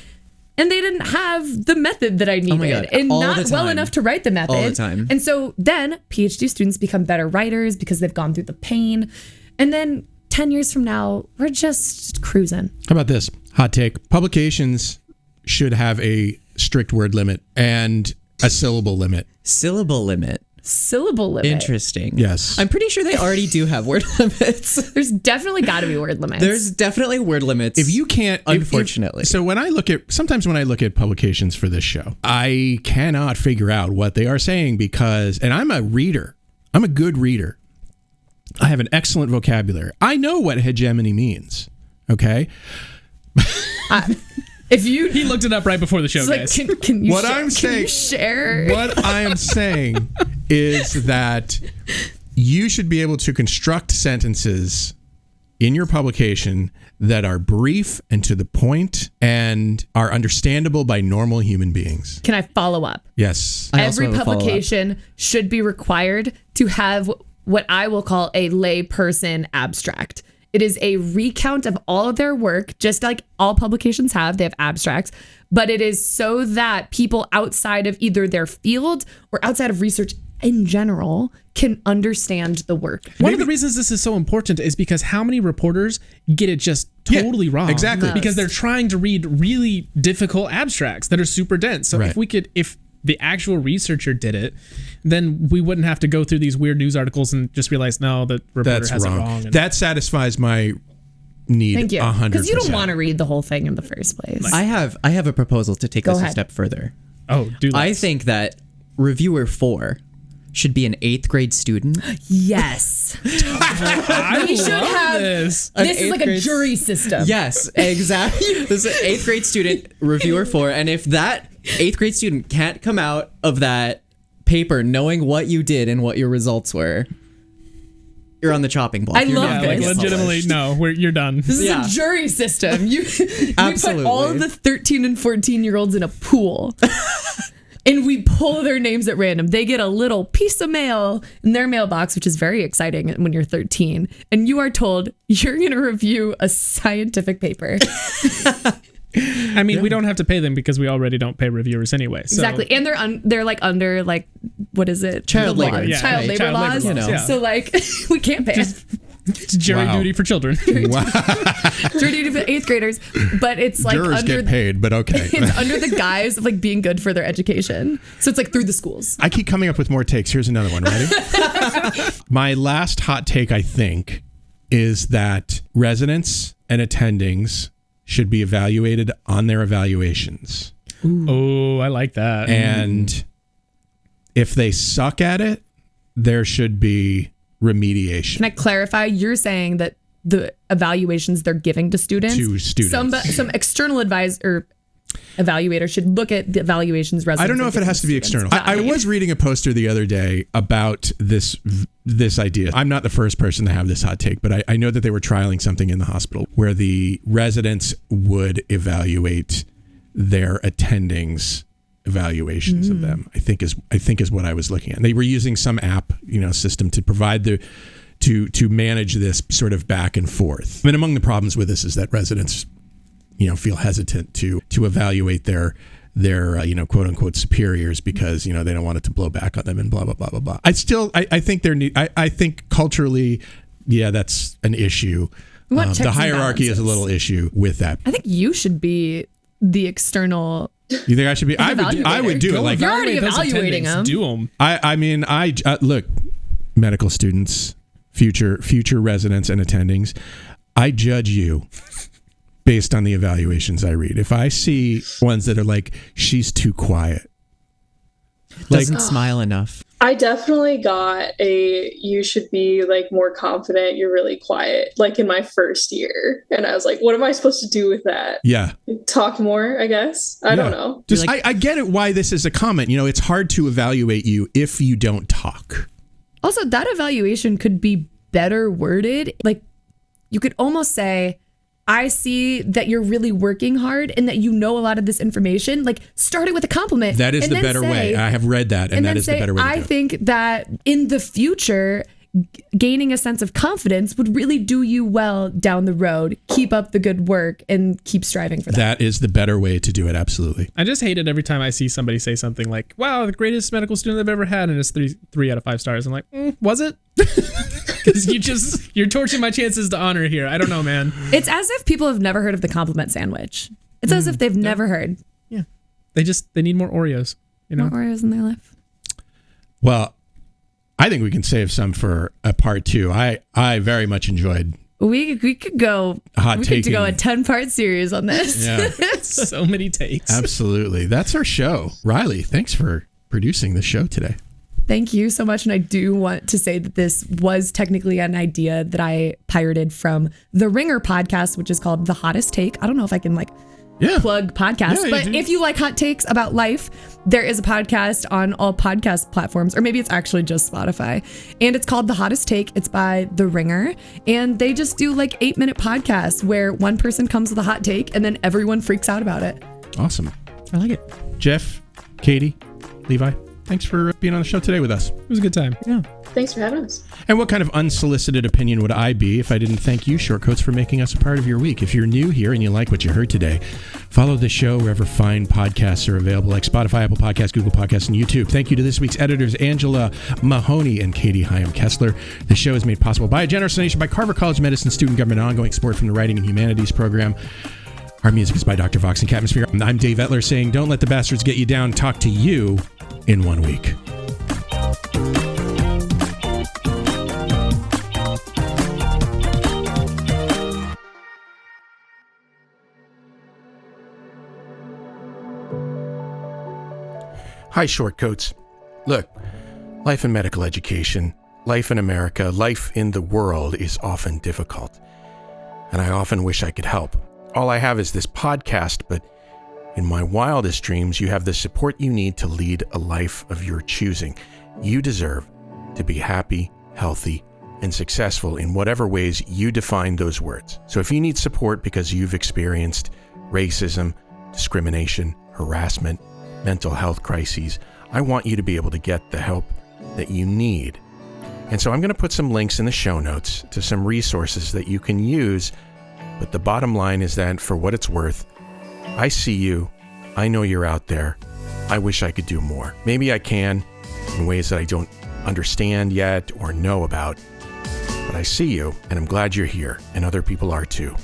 [SPEAKER 4] and they didn't have the method that I needed and not well enough to write the method.
[SPEAKER 3] All the time.
[SPEAKER 4] And so then PhD students become better writers because they've gone through the pain. And then 10 years from now, we're just cruising.
[SPEAKER 7] How about this? Hot take. Publications should have a strict word limit and a syllable limit.
[SPEAKER 3] Syllable limit.
[SPEAKER 4] Interesting.
[SPEAKER 7] Yes.
[SPEAKER 3] I'm pretty sure they already do have word limits.
[SPEAKER 4] There's definitely got to be word limits.
[SPEAKER 3] There's definitely word limits.
[SPEAKER 7] If you can't,
[SPEAKER 3] unfortunately.
[SPEAKER 7] So when I look at publications for this show, I cannot figure out what they are saying because, and I'm a reader. I'm a good reader. I have an excellent vocabulary. I know what hegemony means. Okay.
[SPEAKER 8] He looked it up right before the show, guys.
[SPEAKER 4] Like, can you
[SPEAKER 7] what
[SPEAKER 4] share,
[SPEAKER 7] I'm saying,
[SPEAKER 4] share?
[SPEAKER 7] What I am saying is that you should be able to construct sentences in your publication that are brief and to the point and are understandable by normal human beings.
[SPEAKER 4] Can I follow up?
[SPEAKER 7] Yes.
[SPEAKER 4] Every publication should be required to have what I will call a layperson abstract. It is a recount of all of their work, just like all publications have. They have abstracts, but it is so that people outside of either their field or outside of research in general can understand the work.
[SPEAKER 8] One of the reasons this is so important is because how many reporters get it just totally wrong?
[SPEAKER 7] Exactly.
[SPEAKER 8] Because they're trying to read really difficult abstracts that are super dense. So if the actual researcher did it, then we wouldn't have to go through these weird news articles and just realize, no, the reporter has it wrong.
[SPEAKER 7] That satisfies my need.
[SPEAKER 4] Thank you.
[SPEAKER 7] 100%.
[SPEAKER 4] Because you don't want to read the whole thing in the first place.
[SPEAKER 3] I have a proposal to take
[SPEAKER 4] Go
[SPEAKER 3] this
[SPEAKER 4] ahead.
[SPEAKER 3] a step further.
[SPEAKER 8] Oh, dude.
[SPEAKER 3] I think that reviewer 4 should be an 8th grade student.
[SPEAKER 4] Yes.
[SPEAKER 8] I
[SPEAKER 4] We should
[SPEAKER 8] love
[SPEAKER 4] have
[SPEAKER 8] this.
[SPEAKER 4] This is like a jury system.
[SPEAKER 3] Yes, exactly. This is an 8th grade student, reviewer 4, and if that 8th grade student can't come out of that paper knowing what you did and what your results were, you're on the chopping block.
[SPEAKER 4] I
[SPEAKER 3] You're
[SPEAKER 4] love
[SPEAKER 3] not
[SPEAKER 4] this.
[SPEAKER 8] Like
[SPEAKER 3] getting
[SPEAKER 8] legitimately,
[SPEAKER 3] published.
[SPEAKER 8] no, you're done.
[SPEAKER 4] This is
[SPEAKER 3] Yeah.
[SPEAKER 4] a jury system. You
[SPEAKER 3] Absolutely.
[SPEAKER 4] put all of the 13 and 14-year-olds in a pool. And we pull their names at random. They get a little piece of mail in their mailbox, which is very exciting when you're 13. And you are told you're going to review a scientific paper.
[SPEAKER 8] I mean, we don't have to pay them because we already don't pay reviewers anyway. So.
[SPEAKER 4] Exactly. And they're like under like, what is it?
[SPEAKER 3] Child
[SPEAKER 4] The law-
[SPEAKER 3] labor.
[SPEAKER 8] Yeah,
[SPEAKER 4] child labor
[SPEAKER 8] child labor
[SPEAKER 4] laws.
[SPEAKER 8] laws, yeah.
[SPEAKER 4] So like, we can't pay.
[SPEAKER 8] It's jury
[SPEAKER 7] Wow.
[SPEAKER 8] duty for children.
[SPEAKER 7] Wow.
[SPEAKER 4] Jury duty for 8th graders. But it's like
[SPEAKER 7] Jurors
[SPEAKER 4] under
[SPEAKER 7] get paid, but okay.
[SPEAKER 4] it's under the guise of like being good for their education. So it's like through the schools.
[SPEAKER 7] I keep coming up with more takes. Here's another one. Ready? My last hot take, I think, is that residents and attendings should be evaluated on their evaluations.
[SPEAKER 8] Oh, I like that.
[SPEAKER 7] And if they suck at it, there should be remediation.
[SPEAKER 4] Can I clarify? You're saying that the evaluations they're giving to students, some external advisor evaluator should look at the evaluations.
[SPEAKER 7] I don't know if it has to be external. I was reading a poster the other day about this idea. I'm not the first person to have this hot take, but I know that they were trialing something in the hospital where the residents would evaluate their attendings evaluations of them. I think is what I was looking at. And they were using some app, system to provide to manage this sort of back and forth. And among the problems with this is that residents, feel hesitant to evaluate their quote unquote superiors because they don't want it to blow back on them and blah blah blah blah blah. I think I think culturally, that's an issue. The hierarchy is a little issue with that.
[SPEAKER 4] I think you should be the external.
[SPEAKER 7] You think I should be? I would do it. Like
[SPEAKER 4] you're already evaluating them.
[SPEAKER 8] Do them.
[SPEAKER 7] I mean, look, medical students, future residents and attendings, I judge you based on the evaluations I read. If I see ones that are like, she's too quiet,
[SPEAKER 3] Doesn't smile enough.
[SPEAKER 9] I definitely got you should be like more confident, you're really quiet, like in my first year. And I was like, what am I supposed to do with that?
[SPEAKER 7] Yeah.
[SPEAKER 9] Talk more, I guess. I don't know.
[SPEAKER 7] Just I get it why this is a comment. It's hard to evaluate you if you don't talk.
[SPEAKER 4] Also, that evaluation could be better worded. Like you could almost say, I see that you're really working hard and that you know a lot of this information. Like, start it with a compliment.
[SPEAKER 7] That is the better way. I have read that, and that is the better way to do it.
[SPEAKER 4] I think that in the future, gaining a sense of confidence would really do you well down the road. Keep up the good work and keep striving for that.
[SPEAKER 7] That is the better way to do it, absolutely.
[SPEAKER 8] I just hate it every time I see somebody say something like, wow, the greatest medical student I've ever had, and it's 3 out of 5 stars. I'm like, was it? Because you're torching my chances to honor here. I don't know, man.
[SPEAKER 4] It's as if people have never heard of the compliment sandwich. It's as if they've never heard.
[SPEAKER 8] Yeah. They need more Oreos,
[SPEAKER 4] More Oreos in their life.
[SPEAKER 7] Well, I think we can save some for a part 2. I very much enjoyed
[SPEAKER 4] We could go a 10-part series on this.
[SPEAKER 7] Yeah.
[SPEAKER 8] So many takes.
[SPEAKER 7] Absolutely. That's our show. Riley, thanks for producing the show today.
[SPEAKER 4] Thank you so much. And I do want to say that this was technically an idea that I pirated from the Ringer podcast, which is called The Hottest Take. I don't know if I can plug podcasts, but if you like hot takes about life, there is a podcast on all podcast platforms, or maybe it's actually just Spotify, and it's called The Hottest Take. It's by The Ringer, and they just do 8-minute podcasts where one person comes with a hot take and then everyone freaks out about it.
[SPEAKER 7] Awesome.
[SPEAKER 3] I like it.
[SPEAKER 7] Jeff, Katie, Levi, thanks for being on the show today with us.
[SPEAKER 8] It was a good time.
[SPEAKER 3] Yeah.
[SPEAKER 9] Thanks for having us.
[SPEAKER 7] And what kind of unsolicited opinion would I be if I didn't thank you, Shortcoats, for making us a part of your week? If you're new here and you like what you heard today, follow the show wherever fine podcasts are available, like Spotify, Apple Podcasts, Google Podcasts, and YouTube. Thank you to this week's editors, Angela Mahoney and Katie Hyam-Kessler. The show is made possible by a generous donation by Carver College of Medicine Student Government Ongoing Support from the Writing and Humanities Program. Our music is by Dr. Vox and Catmosphere. I'm Dave Etler saying, don't let the bastards get you down. Talk to you in 1 week. Hi, Shortcoats. Look, life in medical education, life in America, life in the world is often difficult. And I often wish I could help. All I have is this podcast, but in my wildest dreams, you have the support you need to lead a life of your choosing. You deserve to be happy, healthy, and successful in whatever ways you define those words. So if you need support because you've experienced racism, discrimination, harassment, mental health crises, I want you to be able to get the help that you need. And so I'm going to put some links in the show notes to some resources that you can use. But the bottom line is that for what it's worth, I see you. I know you're out there. I wish I could do more. Maybe I can in ways that I don't understand yet or know about. But I see you, and I'm glad you're here, and other people are too.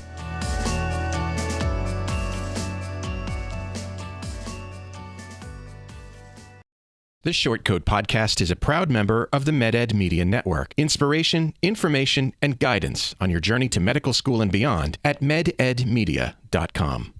[SPEAKER 7] The Shortcoat Podcast is a proud member of the MedEd Media Network. Inspiration, information, and guidance on your journey to medical school and beyond at mededmedia.com.